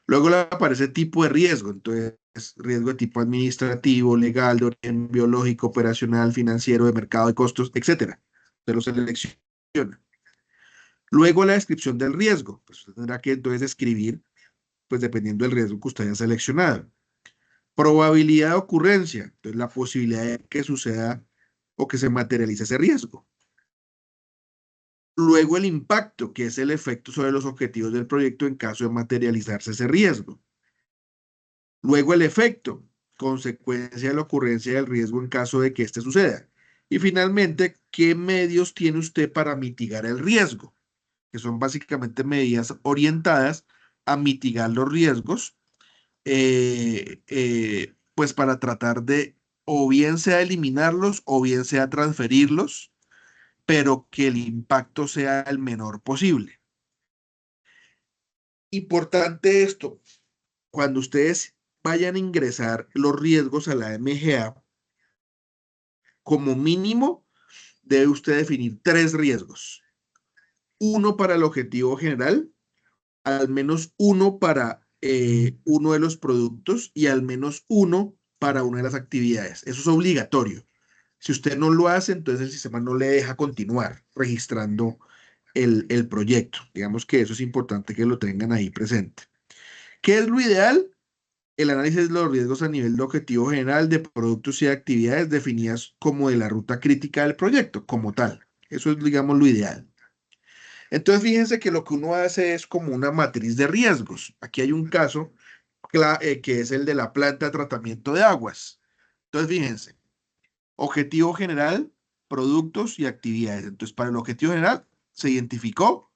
Luego le aparece tipo de riesgo, entonces riesgo de tipo administrativo, legal, de origen biológico, operacional, financiero, de mercado de costos, etcétera. Usted lo selecciona. Luego la descripción del riesgo, pues usted tendrá que entonces escribir, pues dependiendo del riesgo que usted haya seleccionado. Probabilidad de ocurrencia, entonces la posibilidad de que suceda o que se materialice ese riesgo. Luego el impacto, que es el efecto sobre los objetivos del proyecto en caso de materializarse ese riesgo. Luego el efecto, consecuencia de la ocurrencia del riesgo en caso de que éste suceda. Y finalmente, ¿qué medios tiene usted para mitigar el riesgo? Que son básicamente medidas orientadas a mitigar los riesgos, pues para tratar de o bien sea eliminarlos o bien sea transferirlos, pero que el impacto sea el menor posible. Importante esto, cuando ustedes vayan a ingresar los riesgos a la MGA, como mínimo debe usted definir 3 riesgos. Uno para el objetivo general, al menos uno para uno de los productos y al menos uno para una de las actividades. Eso es obligatorio. Si usted no lo hace, entonces el sistema no le deja continuar registrando el proyecto. Digamos que eso es importante que lo tengan ahí presente. ¿Qué es lo ideal? El análisis de los riesgos a nivel de objetivo general de productos y actividades definidas como de la ruta crítica del proyecto, como tal. Eso es, digamos, lo ideal. Entonces, fíjense que lo que uno hace es como una matriz de riesgos. Aquí hay un caso que es el de la planta de tratamiento de aguas. Entonces, fíjense, objetivo general, productos y actividades. Entonces, para el objetivo general se identificó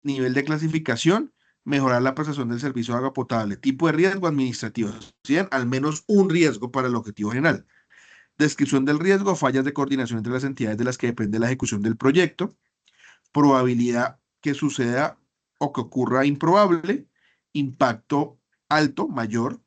nivel de clasificación, mejorar la prestación del servicio de agua potable, tipo de riesgo administrativo, ¿sí? Al menos un riesgo para el objetivo general. Descripción del riesgo, fallas de coordinación entre las entidades de las que depende la ejecución del proyecto, probabilidad que suceda o que ocurra improbable, impacto alto, mayor,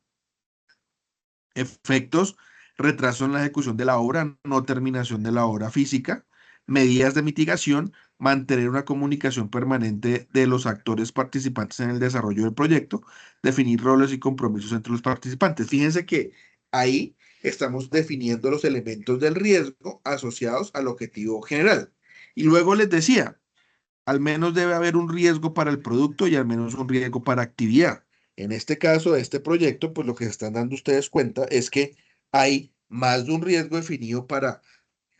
efectos, retraso en la ejecución de la obra, no terminación de la obra física, medidas de mitigación, mantener una comunicación permanente de los actores participantes en el desarrollo del proyecto, definir roles y compromisos entre los participantes. Fíjense que ahí estamos definiendo los elementos del riesgo asociados al objetivo general. Y luego les decía, al menos debe haber un riesgo para el producto y al menos un riesgo para actividad. En este caso de este proyecto, pues lo que se están dando ustedes cuenta es que hay más de un riesgo definido para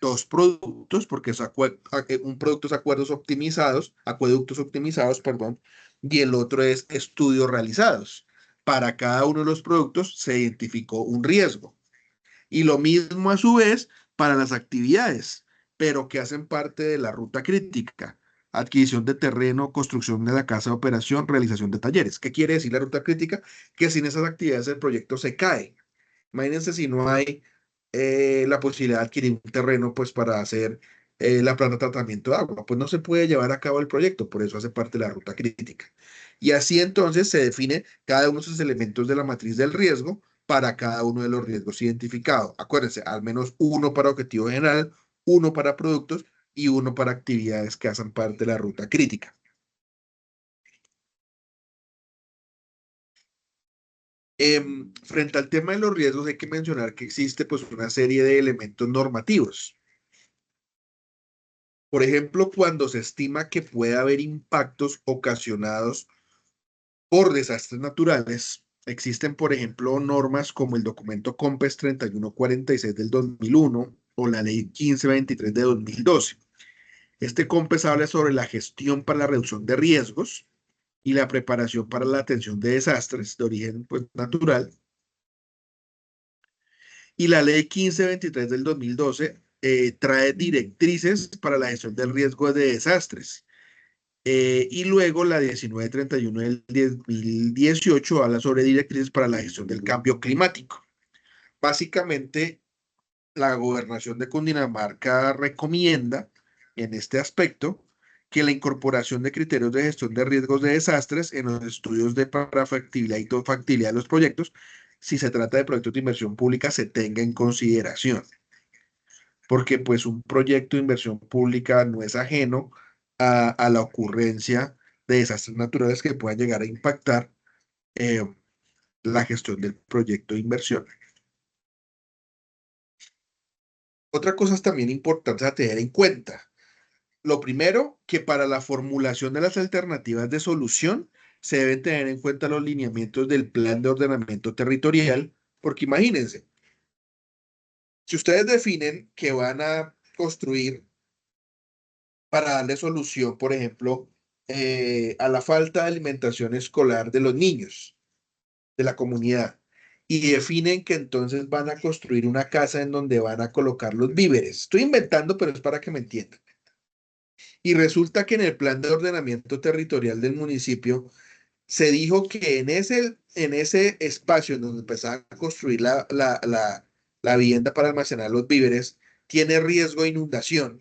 2 productos, porque es un producto es acuerdos optimizados, acueductos optimizados, perdón, y el otro es estudios realizados. Para cada uno de los productos se identificó un riesgo. Y lo mismo a su vez para las actividades, pero que hacen parte de la ruta crítica. Adquisición de terreno, construcción de la casa de operación, realización de talleres. ¿Qué quiere decir la ruta crítica? Que sin esas actividades el proyecto se cae. Imagínense si no hay la posibilidad de adquirir un terreno pues para hacer la planta de tratamiento de agua, pues no se puede llevar a cabo el proyecto, por eso hace parte de la ruta crítica. Y así entonces se define cada uno de esos elementos de la matriz del riesgo para cada uno de los riesgos identificados. Acuérdense, al menos uno para objetivo general, uno para productos y uno para actividades que hacen parte de la ruta crítica. Frente al tema de los riesgos, hay que mencionar que existe pues una serie de elementos normativos. Por ejemplo, cuando se estima que puede haber impactos ocasionados por desastres naturales, existen, por ejemplo, normas como el documento COMPES 3146 del 2001 o la ley 1523 de 2012. Este COMPES habla sobre la gestión para la reducción de riesgos y la preparación para la atención de desastres de origen pues, natural. Y la ley 1523 del 2012 trae directrices para la gestión del riesgo de desastres. Y luego la 1931 del 2018 habla sobre directrices para la gestión del cambio climático. Básicamente, la gobernación de Cundinamarca recomienda en este aspecto que la incorporación de criterios de gestión de riesgos de desastres en los estudios de factibilidad y factibilidad de los proyectos, si se trata de proyectos de inversión pública, se tenga en consideración. Porque pues un proyecto de inversión pública no es ajeno a la ocurrencia de desastres naturales que puedan llegar a impactar eh, la gestión del proyecto de inversión. Otra cosa es también importante a tener en cuenta. Lo primero, que para la formulación de las alternativas de solución se deben tener en cuenta los lineamientos del plan de ordenamiento territorial, porque imagínense, si ustedes definen que van a construir para darle solución, por ejemplo, a la falta de alimentación escolar de los niños de la comunidad, y definen que entonces van a construir una casa en donde van a colocar los víveres. Estoy inventando, pero es para que me entiendan. Y resulta que en el plan de ordenamiento territorial del municipio se dijo que en ese espacio en donde empezaban a construir la vivienda para almacenar los víveres, tiene riesgo de inundación.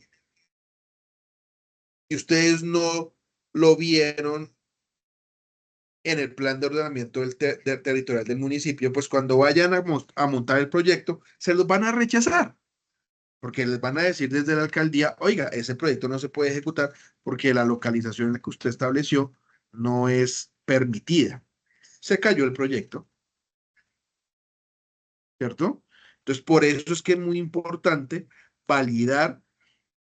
Y ustedes no lo vieron en el plan de ordenamiento territorial del municipio, pues cuando vayan a montar el proyecto, se los van a rechazar, porque les van a decir desde la alcaldía, oiga, ese proyecto no se puede ejecutar porque la localización en la que usted estableció no es permitida. Se cayó el proyecto, ¿cierto? Entonces, por eso es que es muy importante validar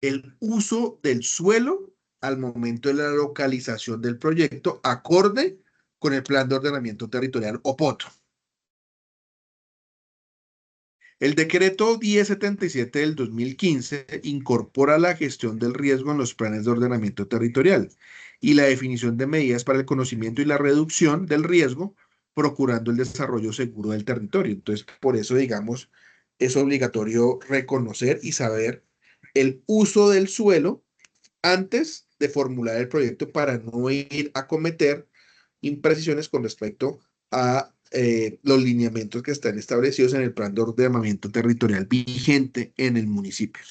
el uso del suelo al momento de la localización del proyecto, acorde con el Plan de Ordenamiento Territorial o POT. El decreto 1077 del 2015 incorpora la gestión del riesgo en los planes de ordenamiento territorial y la definición de medidas para el conocimiento y la reducción del riesgo, procurando el desarrollo seguro del territorio. Entonces, por eso, digamos, es obligatorio reconocer y saber el uso del suelo antes de formular el proyecto para no ir a cometer imprecisiones con respecto a los lineamientos que están establecidos en el plan de ordenamiento territorial vigente en el municipio.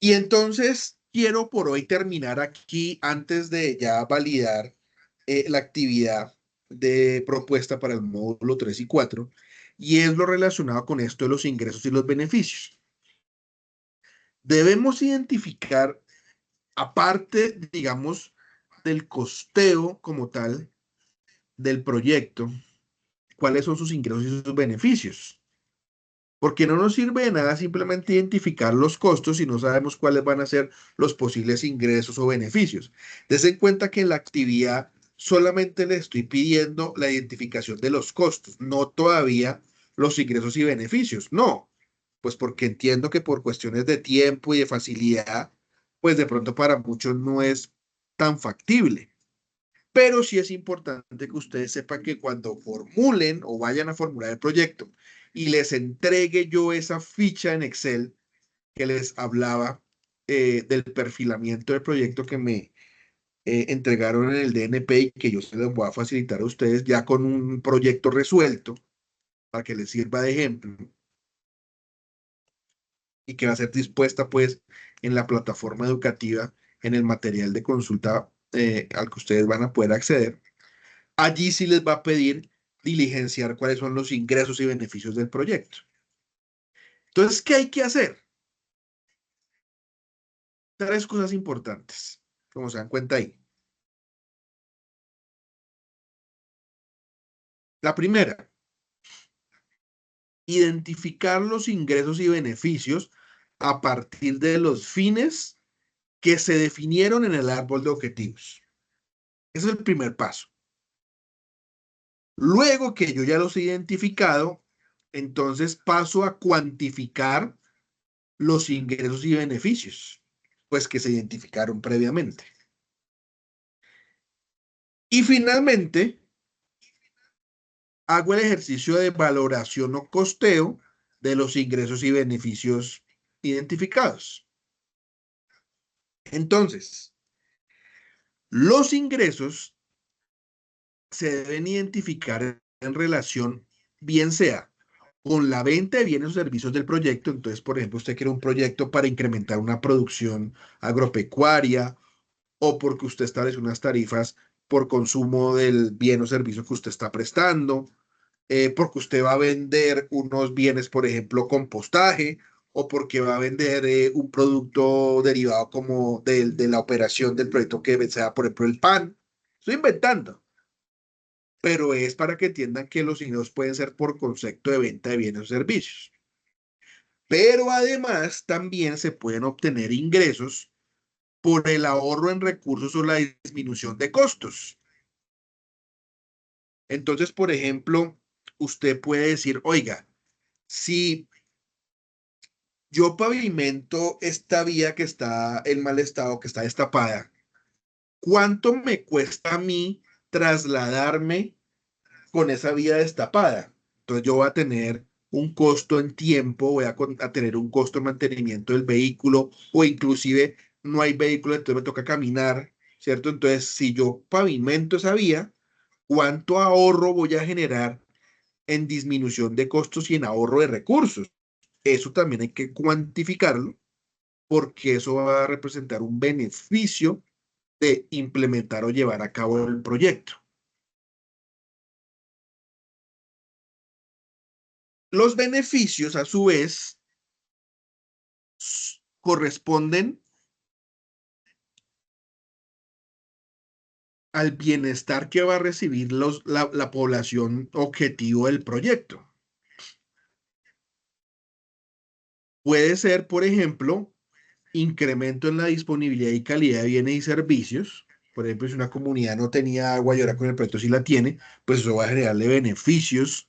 Y entonces quiero por hoy terminar aquí antes de ya validar la actividad de propuesta para el módulo 3 y 4, y es lo relacionado con esto de los ingresos y los beneficios. Debemos identificar, aparte, digamos, del costeo como tal del proyecto, cuáles son sus ingresos y sus beneficios. Porque no nos sirve de nada simplemente identificar los costos si no sabemos cuáles van a ser los posibles ingresos o beneficios. Des en cuenta que en la actividad solamente le estoy pidiendo la identificación de los costos, no todavía los ingresos y beneficios. No, pues porque entiendo que por cuestiones de tiempo y de facilidad, pues de pronto para muchos no es tan factible. Pero sí es importante que ustedes sepan que cuando formulen o vayan a formular el proyecto y les entregue yo esa ficha en Excel que les hablaba del perfilamiento del proyecto que me entregaron en el DNP y que yo se los voy a facilitar a ustedes ya con un proyecto resuelto para que les sirva de ejemplo y que va a ser dispuesta pues en la plataforma educativa en el material de consulta al que ustedes van a poder acceder. Allí sí les va a pedir diligenciar cuáles son los ingresos y beneficios del proyecto. Entonces, ¿qué hay que hacer? Tres cosas importantes, como se dan cuenta ahí. La primera, identificar los ingresos y beneficios a partir de los fines que se definieron en el árbol de objetivos. Ese es el primer paso. Luego que yo ya los he identificado, entonces paso a cuantificar los ingresos y beneficios, pues que se identificaron previamente. Y finalmente, hago el ejercicio de valoración o costeo de los ingresos y beneficios identificados. Entonces, los ingresos se deben identificar en relación, bien sea con la venta de bienes o servicios del proyecto. Entonces, por ejemplo, usted quiere un proyecto para incrementar una producción agropecuaria o porque usted establece unas tarifas por consumo del bien o servicio que usted está prestando, porque usted va a vender unos bienes, por ejemplo, compostaje, o porque va a vender un producto derivado como de la operación del proyecto que sea, por ejemplo, el pan. Estoy inventando, pero es para que entiendan que los ingresos pueden ser por concepto de venta de bienes o servicios. Pero además también se pueden obtener ingresos por el ahorro en recursos o la disminución de costos. Entonces, por ejemplo, usted puede decir, oiga, si yo pavimento esta vía que está en mal estado, que está destapada, ¿cuánto me cuesta a mí trasladarme con esa vía destapada? Entonces yo voy a tener un costo en tiempo, a tener un costo de mantenimiento del vehículo o inclusive no hay vehículo, entonces me toca caminar, ¿cierto? Entonces, si yo pavimento esa vía, ¿cuánto ahorro voy a generar en disminución de costos y en ahorro de recursos? Eso también hay que cuantificarlo porque eso va a representar un beneficio de implementar o llevar a cabo el proyecto. Los beneficios, a su vez, corresponden al bienestar que va a recibir la población objetivo del proyecto. Puede ser, por ejemplo, incremento en la disponibilidad y calidad de bienes y servicios. Por ejemplo, si una comunidad no tenía agua y ahora con el proyecto sí la tiene, pues eso va a generarle beneficios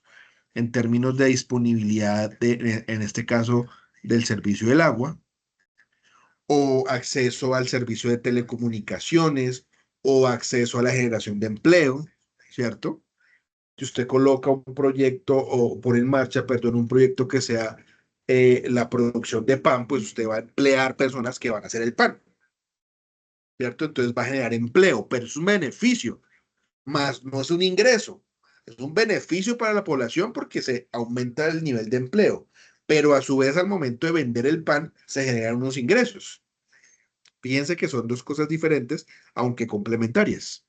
en términos de disponibilidad, en este caso, del servicio del agua, o acceso al servicio de telecomunicaciones, o acceso a la generación de empleo, ¿cierto? Si usted coloca un proyecto o pone en marcha, perdón, un proyecto que sea la producción de pan, pues usted va a emplear personas que van a hacer el pan, ¿cierto? Entonces va a generar empleo, pero es un beneficio, más no es un ingreso, es un beneficio para la población porque se aumenta el nivel de empleo, pero a su vez al momento de vender el pan se generan unos ingresos. Fíjense que son dos cosas diferentes, aunque complementarias.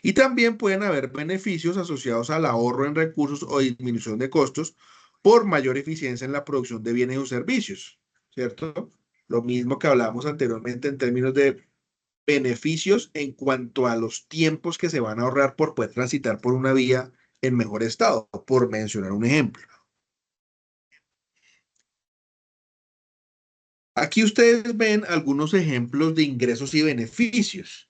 Y también pueden haber beneficios asociados al ahorro en recursos o disminución de costos por mayor eficiencia en la producción de bienes o servicios, ¿cierto? Lo mismo que hablábamos anteriormente en términos de beneficios en cuanto a los tiempos que se van a ahorrar por poder transitar por una vía en mejor estado, por mencionar un ejemplo. Aquí ustedes ven algunos ejemplos de ingresos y beneficios.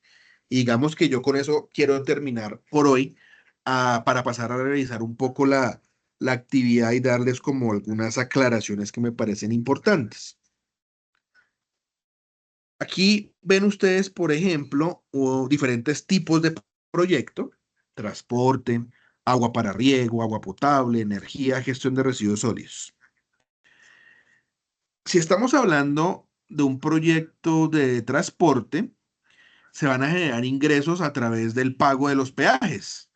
Y digamos que yo con eso quiero terminar por hoy para pasar a revisar un poco la actividad y darles como algunas aclaraciones que me parecen importantes. Aquí ven ustedes, por ejemplo, diferentes tipos de proyecto: transporte, agua para riego, agua potable, energía, gestión de residuos sólidos. Si estamos hablando de un proyecto de transporte, se van a generar ingresos a través del pago de los peajes,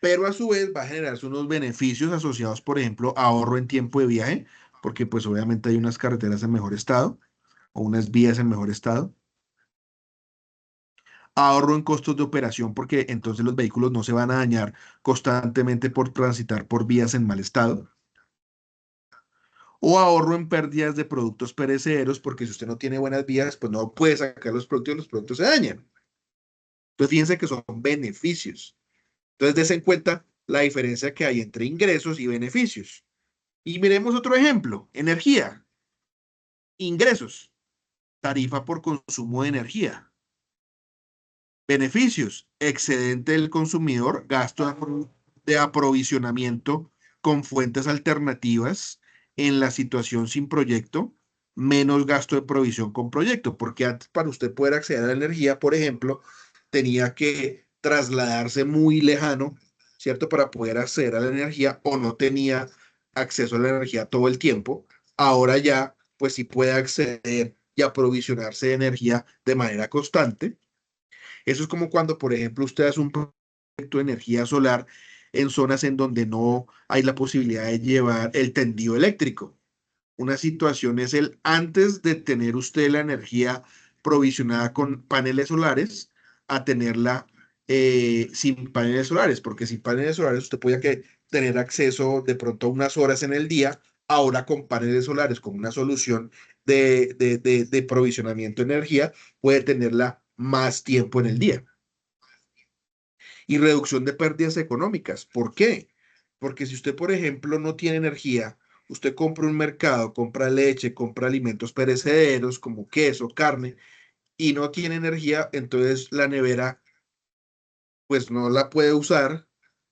pero a su vez va a generarse unos beneficios asociados, por ejemplo, ahorro en tiempo de viaje, porque pues obviamente hay unas carreteras en mejor estado o unas vías en mejor estado. Ahorro en costos de operación, porque entonces los vehículos no se van a dañar constantemente por transitar por vías en mal estado. O ahorro en pérdidas de productos perecederos, porque si usted no tiene buenas vías, pues no puede sacar los productos se dañan. Entonces fíjense que son beneficios. Entonces des en cuenta la diferencia que hay entre ingresos y beneficios. Y miremos otro ejemplo: energía, ingresos, tarifa por consumo de energía. Beneficios: excedente del consumidor, gasto de aprovisionamiento con fuentes alternativas en la situación sin proyecto, menos gasto de provisión con proyecto, porque antes, para usted poder acceder a la energía, por ejemplo, tenía que trasladarse muy lejano, ¿cierto? Para poder acceder a la energía, o no tenía acceso a la energía todo el tiempo. Ahora ya, pues sí puede acceder y aprovisionarse de energía de manera constante. Eso es como cuando, por ejemplo, usted hace un proyecto de energía solar en zonas en donde no hay la posibilidad de llevar el tendido eléctrico. Una situación es el antes de tener usted la energía provisionada con paneles solares a tenerla sin paneles solares, porque sin paneles solares usted podía tener acceso de pronto a unas horas en el día. Ahora con paneles solares, con una solución de provisionamiento de energía, puede tenerla más tiempo en el día. Y reducción de pérdidas económicas. ¿Por qué? Porque si usted, por ejemplo, no tiene energía, usted compra un mercado, compra leche, compra alimentos perecederos como queso, carne, y no tiene energía, entonces la nevera pues no la puede usar,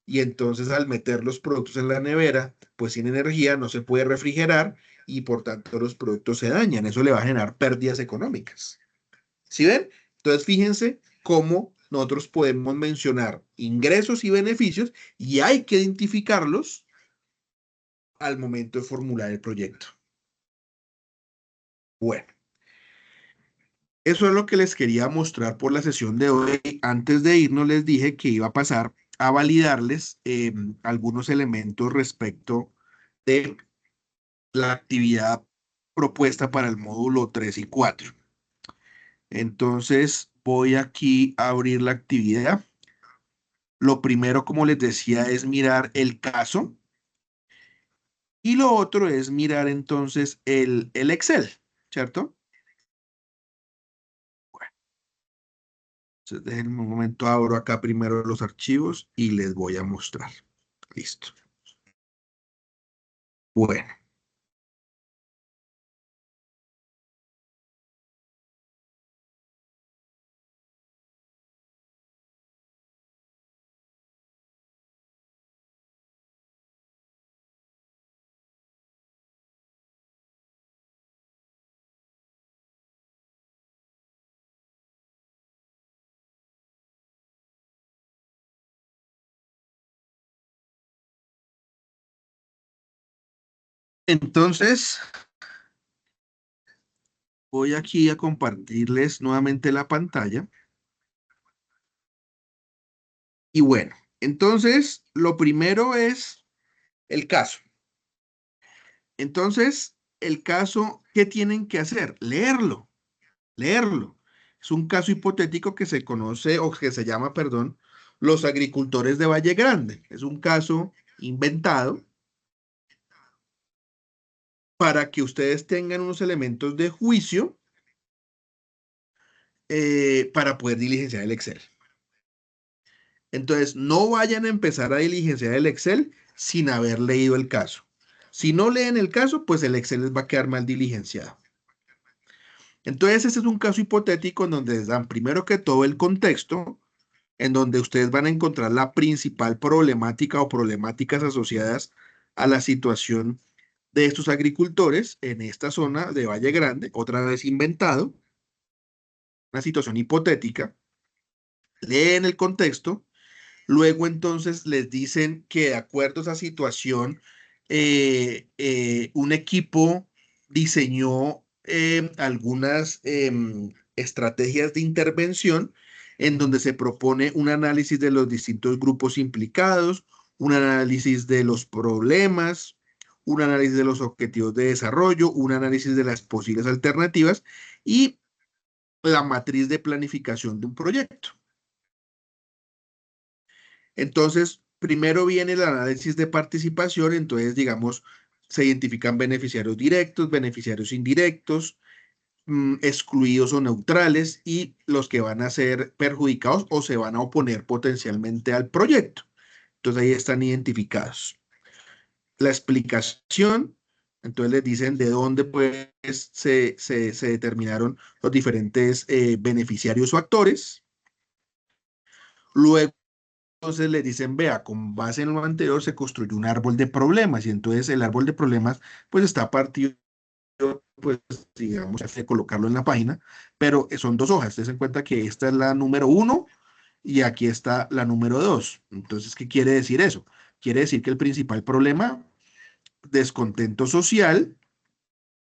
y entonces al meter los productos en la nevera, pues sin energía no se puede refrigerar y por tanto los productos se dañan. Eso le va a generar pérdidas económicas. ¿Sí ven? Entonces, fíjense cómo nosotros podemos mencionar ingresos y beneficios, y hay que identificarlos al momento de formular el proyecto. Bueno, eso es lo que les quería mostrar por la sesión de hoy. Antes de irnos, les dije que iba a pasar a validarles algunos elementos respecto de la actividad propuesta para el módulo 3 y 4. Entonces, voy aquí a abrir la actividad. Lo primero, como les decía, es mirar el caso, y lo otro es mirar entonces el Excel, ¿cierto? Bueno, entonces déjenme un momento, abro acá primero los archivos y les voy a mostrar. Listo. Bueno, entonces voy aquí a compartirles nuevamente la pantalla. Y bueno, entonces lo primero es el caso. Entonces, el caso, ¿qué tienen que hacer? Leerlo. Leerlo. Es un caso hipotético que se conoce, o que se llama, perdón, los agricultores de Valle Grande. Es un caso inventado para que ustedes tengan unos elementos de juicio para poder diligenciar el Excel. Entonces, no vayan a empezar a diligenciar el Excel sin haber leído el caso. Si no leen el caso, pues el Excel les va a quedar mal diligenciado. Entonces, este es un caso hipotético en donde les dan primero que todo el contexto, en donde ustedes van a encontrar la principal problemática o problemáticas asociadas a la situación de estos agricultores en esta zona de Valle Grande, otra vez inventado. una situación hipotética, leen el contexto. Luego entonces les dicen que de acuerdo a esa situación, un equipo diseñó algunas estrategias de intervención en donde se propone un análisis de los distintos grupos implicados, un análisis de los problemas, un análisis de los objetivos de desarrollo, un análisis de las posibles alternativas y la matriz de planificación de un proyecto. Entonces, primero viene el análisis de participación, entonces, digamos, se identifican beneficiarios directos, beneficiarios indirectos, excluidos o neutrales y los que van a ser perjudicados o se van a oponer potencialmente al proyecto. Entonces, ahí están identificados. La explicación, entonces les dicen de dónde pues se determinaron los diferentes beneficiarios o actores. Luego, entonces le dicen, vea, con base en lo anterior se construyó un árbol de problemas y entonces el árbol de problemas pues está partido, pues digamos, hay que colocarlo en la página, pero son dos hojas. Ten en cuenta que esta es la número uno y aquí está la número dos. Entonces, ¿qué quiere decir eso? Quiere decir que el principal problema, descontento social,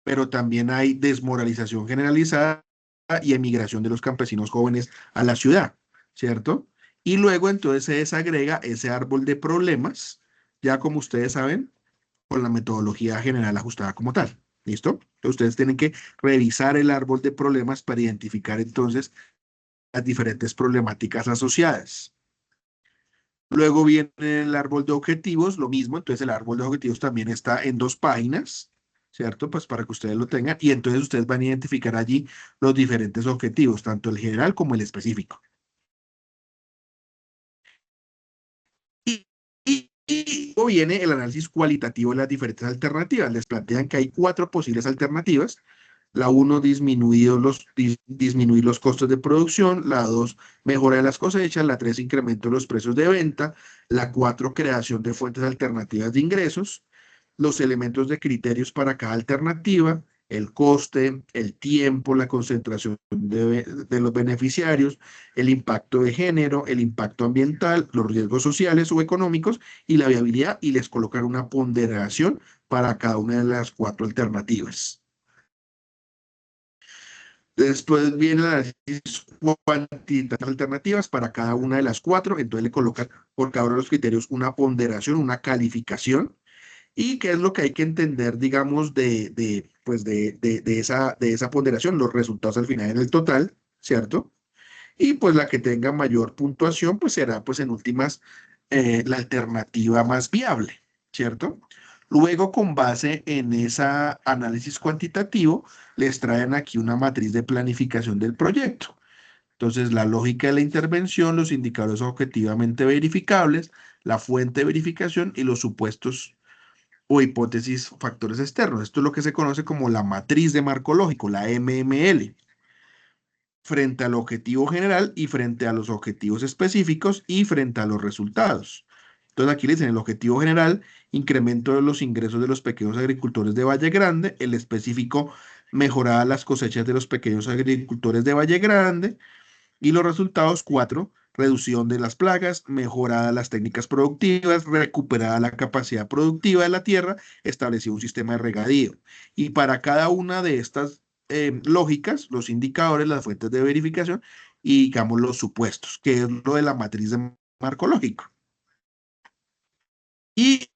pero también hay desmoralización generalizada y emigración de los campesinos jóvenes a la ciudad, ¿cierto? Y luego entonces se desagrega ese árbol de problemas, ya como ustedes saben, con la metodología general ajustada como tal. ¿Listo? Entonces ustedes tienen que revisar el árbol de problemas para identificar entonces las diferentes problemáticas asociadas. Luego viene el árbol de objetivos, lo mismo, entonces el árbol de objetivos también está en dos páginas, ¿cierto? Pues para que ustedes lo tengan y entonces ustedes van a identificar allí los diferentes objetivos, tanto el general como el específico. Y luego viene el análisis cualitativo de las diferentes alternativas. Les plantean que hay cuatro posibles alternativas. La uno, disminuir los costos de producción. La dos, mejora de las cosechas. La tres, incremento de los precios de venta. La cuatro, creación de fuentes alternativas de ingresos. Los elementos de criterios para cada alternativa, el coste, el tiempo, la concentración de los beneficiarios, el impacto de género, el impacto ambiental, los riesgos sociales o económicos y la viabilidad, y les colocan una ponderación para cada una de las cuatro alternativas. Después viene la análisis cuantitativas alternativas para cada una de las cuatro, entonces le colocan por cada uno de los criterios una ponderación, una calificación. ¿Y qué es lo que hay que entender, digamos, pues de esa ponderación? Los resultados al final en el total, ¿cierto? Y pues la que tenga mayor puntuación, pues será, pues en últimas, la alternativa más viable, ¿cierto? Luego, con base en ese análisis cuantitativo, les traen aquí una matriz de planificación del proyecto. Entonces, la lógica de la intervención, los indicadores objetivamente verificables, la fuente de verificación y los supuestos o hipótesis factores externos. Esto es lo que se conoce como la matriz de marco lógico, la MML, frente al objetivo general y frente a los objetivos específicos y frente a los resultados. Entonces aquí le dicen el objetivo general, incremento de los ingresos de los pequeños agricultores de Valle Grande, el específico, mejorar las cosechas de los pequeños agricultores de Valle Grande, y los resultados, cuatro, reducción de las plagas, mejorada las técnicas productivas, recuperada la capacidad productiva de la tierra, estableció un sistema de regadío. Y para cada una de estas lógicas, los indicadores, las fuentes de verificación y, digamos, los supuestos, que es lo de la matriz de marco lógico. Y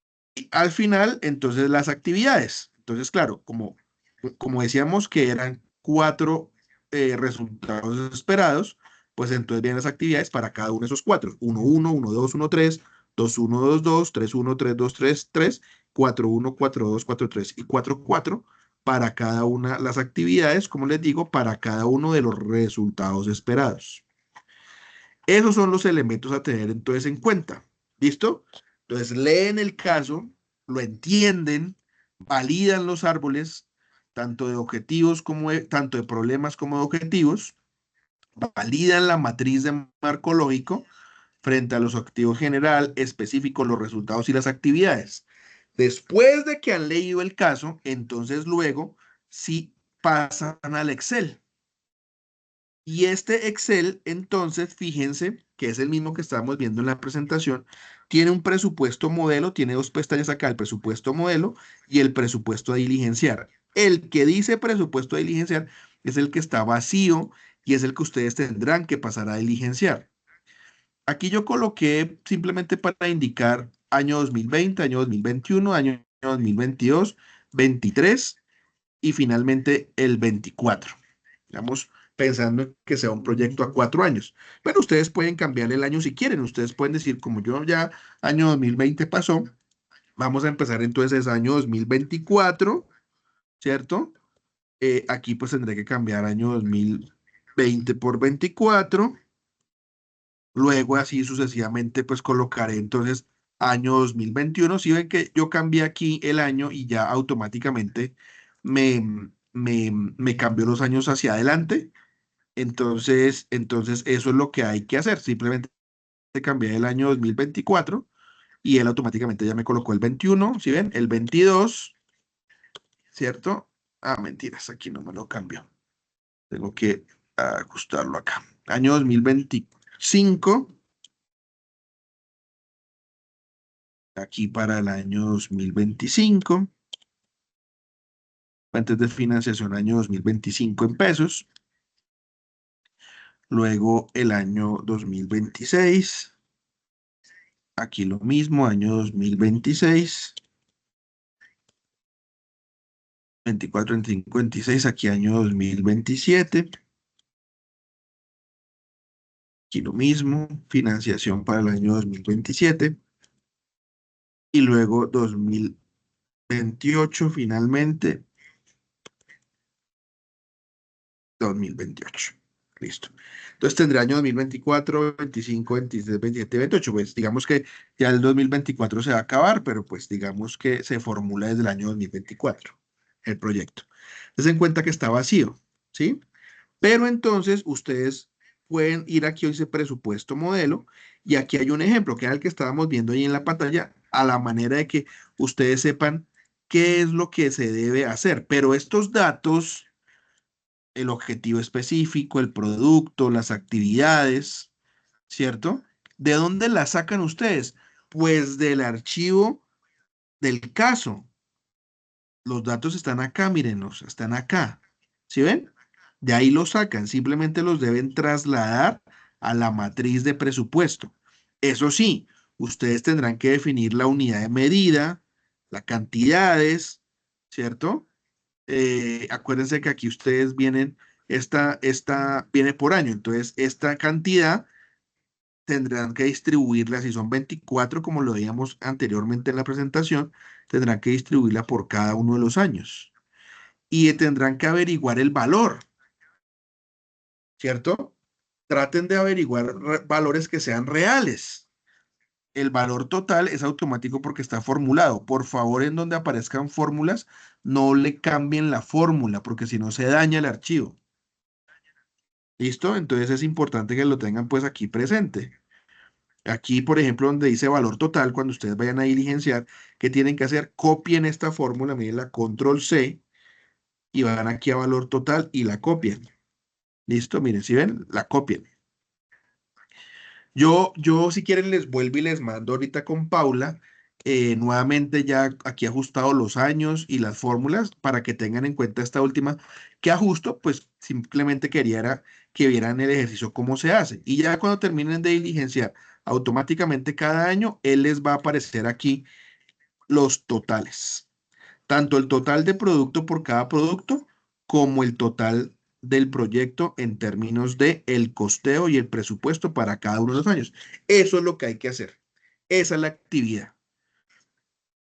al final, entonces, las actividades. Entonces, claro, como decíamos que eran cuatro resultados esperados, pues entonces vienen las actividades para cada uno de esos cuatro. 1-1, 1-2, 1-3, 2-1, 2-2, 3-1, 3-2, 3-3, 4-1, 4-2, 4-3 y 4-4 para cada una de las actividades, como les digo, para cada uno de los resultados esperados. Esos son los elementos a tener entonces en cuenta. ¿Listo? Entonces leen el caso, lo entienden, validan los árboles, tanto de objetivos tanto de problemas como de objetivos, validan la matriz de marco lógico frente a los objetivos general, específicos, los resultados y las actividades. Después de que han leído el caso, entonces luego sí pasan al Excel. Y este Excel, entonces, fíjense que es el mismo que estábamos viendo en la presentación, tiene un presupuesto modelo, tiene dos pestañas acá, el presupuesto modelo y el presupuesto a diligenciar. El que dice presupuesto a diligenciar es el que está vacío y es el que ustedes tendrán que pasar a diligenciar. Aquí yo coloqué simplemente para indicar año 2020, año 2021, año 2022, 23 y finalmente el 24. Digamos, pensando en que sea un proyecto a 4 años. Pero ustedes pueden cambiar el año si quieren. Ustedes pueden decir, como yo ya año 2020 pasó, vamos a empezar entonces año 2024, ¿cierto? Aquí pues tendré que cambiar año 2020 por 24. Luego así sucesivamente pues colocaré entonces año 2021. Si ven que yo cambié aquí el año y ya automáticamente me cambió los años hacia adelante. Entonces eso es lo que hay que hacer. Simplemente cambié el año 2024 y él automáticamente ya me colocó el 21, ¿sí ven? El 22, ¿cierto? Ah, mentiras, aquí no me lo cambió. Tengo que ajustarlo acá. Año 2025, aquí para el año 2025. Fuentes de financiación año 2025 en pesos. Luego el año 2026. Aquí lo mismo, año 2026. 24, 25, 26, aquí año 2027. Aquí lo mismo, financiación para el año 2027. Y luego 2028, finalmente, 2028. Listo. Entonces tendré año 2024, 25, 26, 27, 28. Pues digamos que ya el 2024 se va a acabar, pero pues digamos que se formula desde el año 2024 el proyecto. Entonces en cuenta que está vacío, ¿sí? Pero entonces ustedes pueden ir aquí a ese presupuesto modelo y aquí hay un ejemplo que era el que estábamos viendo ahí en la pantalla, a la manera de que ustedes sepan qué es lo que se debe hacer. Pero estos datos, el objetivo específico, el producto, las actividades, ¿cierto? ¿De dónde las sacan ustedes? Pues del archivo del caso. Los datos están acá, mírenlos, están acá. ¿Sí ven? De ahí los sacan, simplemente los deben trasladar a la matriz de presupuesto. Eso sí, ustedes tendrán que definir la unidad de medida, las cantidades, ¿cierto? Acuérdense que aquí ustedes vienen, esta viene por año, entonces esta cantidad tendrán que distribuirla, si son 24, como lo veíamos anteriormente en la presentación, tendrán que distribuirla por cada uno de los años y tendrán que averiguar el valor, ¿cierto? Traten de averiguar valores que sean reales. El valor total es automático porque está formulado. Por favor, en donde aparezcan fórmulas, no le cambien la fórmula porque si no se daña el archivo. ¿Listo? Entonces es importante que lo tengan pues aquí presente. Aquí, por ejemplo, donde dice valor total, cuando ustedes vayan a diligenciar, ¿qué tienen que hacer? Copien esta fórmula, miren la control C y van aquí a valor total y la copian. ¿Listo? Miren, si ven, la copian. Yo si quieren les vuelvo y les mando ahorita con Paula, nuevamente ya aquí ajustado los años y las fórmulas para que tengan en cuenta esta última que ajusto, pues simplemente quería era que vieran el ejercicio cómo se hace. Y ya cuando terminen de diligenciar, automáticamente cada año, él les va a aparecer aquí los totales, tanto el total de producto por cada producto como el total del proyecto en términos de el costeo y el presupuesto para cada uno de los años. Eso es lo que hay que hacer. Esa es la actividad.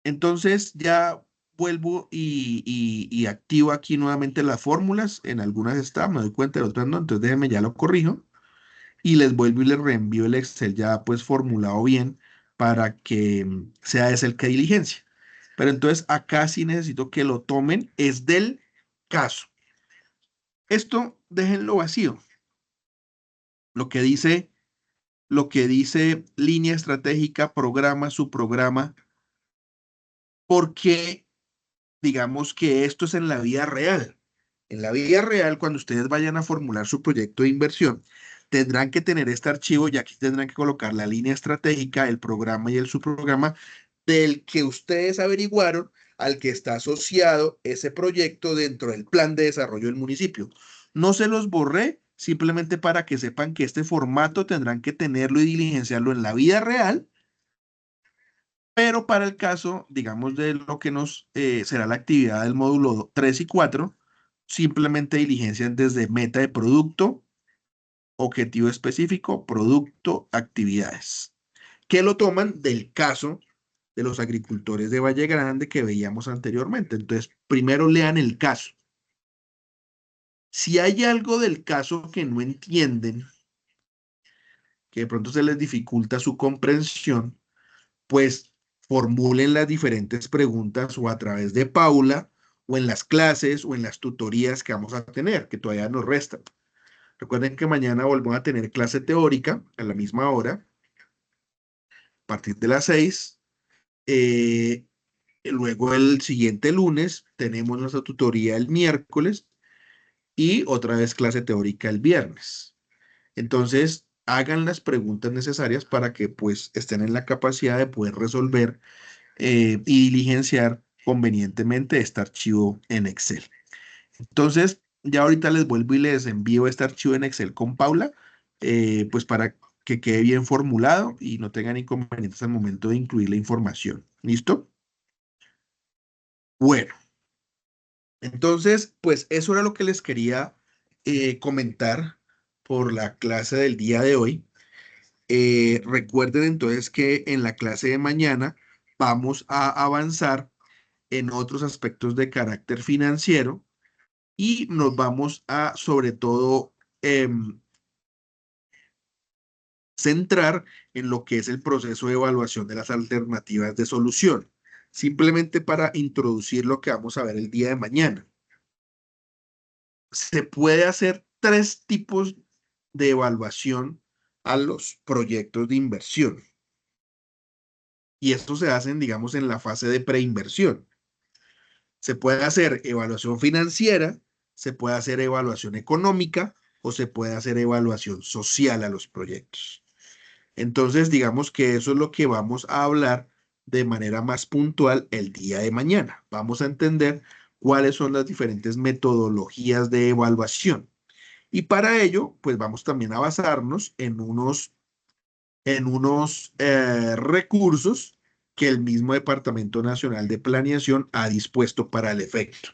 Entonces ya vuelvo y activo aquí nuevamente las fórmulas. En algunas está, me doy cuenta, en otras no. Entonces déjenme, ya lo corrijo y les vuelvo y les reenvío el Excel ya pues formulado bien para que sea ese el que diligencia. Pero entonces acá sí necesito que lo tomen, es del caso. Esto déjenlo vacío. Lo que dice, lo que dice línea estratégica, programa, subprograma, porque digamos que esto es en la vida real. En la vida real, cuando ustedes vayan a formular su proyecto de inversión, tendrán que tener este archivo y aquí tendrán que colocar la línea estratégica, el programa y el subprograma del que ustedes averiguaron al que está asociado ese proyecto dentro del plan de desarrollo del municipio. No se los borré, simplemente para que sepan que este formato tendrán que tenerlo y diligenciarlo en la vida real, pero para el caso, digamos, de lo que nos será la actividad del módulo 3 y 4, simplemente diligencian desde meta de producto, objetivo específico, producto, actividades, que lo toman del caso de los agricultores de Valle Grande que veíamos anteriormente. Entonces, primero lean el caso. Si hay algo del caso que no entienden, que de pronto se les dificulta su comprensión, pues formulen las diferentes preguntas o a través de Paula o en las clases o en las tutorías que vamos a tener, que todavía nos restan. Recuerden que mañana volvemos a tener clase teórica a la misma hora, a partir de las 6. Eh, Luego el siguiente lunes tenemos nuestra tutoría el miércoles y otra vez clase teórica el viernes. Entonces, hagan las preguntas necesarias para que pues estén en la capacidad de poder resolver y diligenciar convenientemente este archivo en Excel. Entonces, ya ahorita les vuelvo y les envío este archivo en Excel con Paula, pues para que quede bien formulado y no tengan inconvenientes al momento de incluir la información. ¿Listo? Bueno, entonces, pues eso era lo que les quería comentar por la clase del día de hoy. Recuerden entonces que en la clase de mañana vamos a avanzar en otros aspectos de carácter financiero y nos vamos a, sobre todo, centrar en lo que es el proceso de evaluación de las alternativas de solución, simplemente para introducir lo que vamos a ver el día de mañana. Se puede hacer tres tipos de evaluación a los proyectos de inversión y estos se hacen, digamos, en la fase de preinversión. Se puede hacer evaluación financiera, se puede hacer evaluación económica o se puede hacer evaluación social a los proyectos. Entonces, digamos que eso es lo que vamos a hablar de manera más puntual el día de mañana. Vamos a entender cuáles son las diferentes metodologías de evaluación. Y para ello, pues vamos también a basarnos en unos recursos que el mismo Departamento Nacional de Planeación ha dispuesto para el efecto.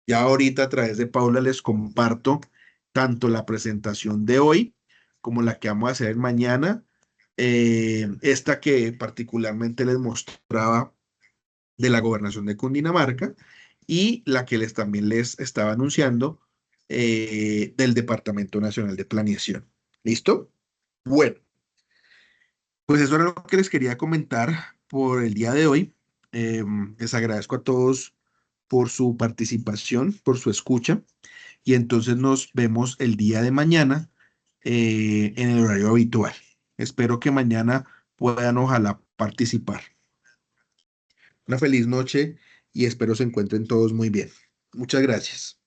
Ya ahorita a través de Paula les comparto tanto la presentación de hoy como la que vamos a hacer mañana, esta que particularmente les mostraba de la gobernación de Cundinamarca y la que también les estaba anunciando del Departamento Nacional de Planeación. ¿Listo? Bueno, pues eso era lo que les quería comentar por el día de hoy. Les agradezco a todos por su participación, por su escucha y entonces nos vemos el día de mañana en el horario habitual. Espero que mañana puedan ojalá participar. Una feliz noche y espero se encuentren todos muy bien. Muchas gracias.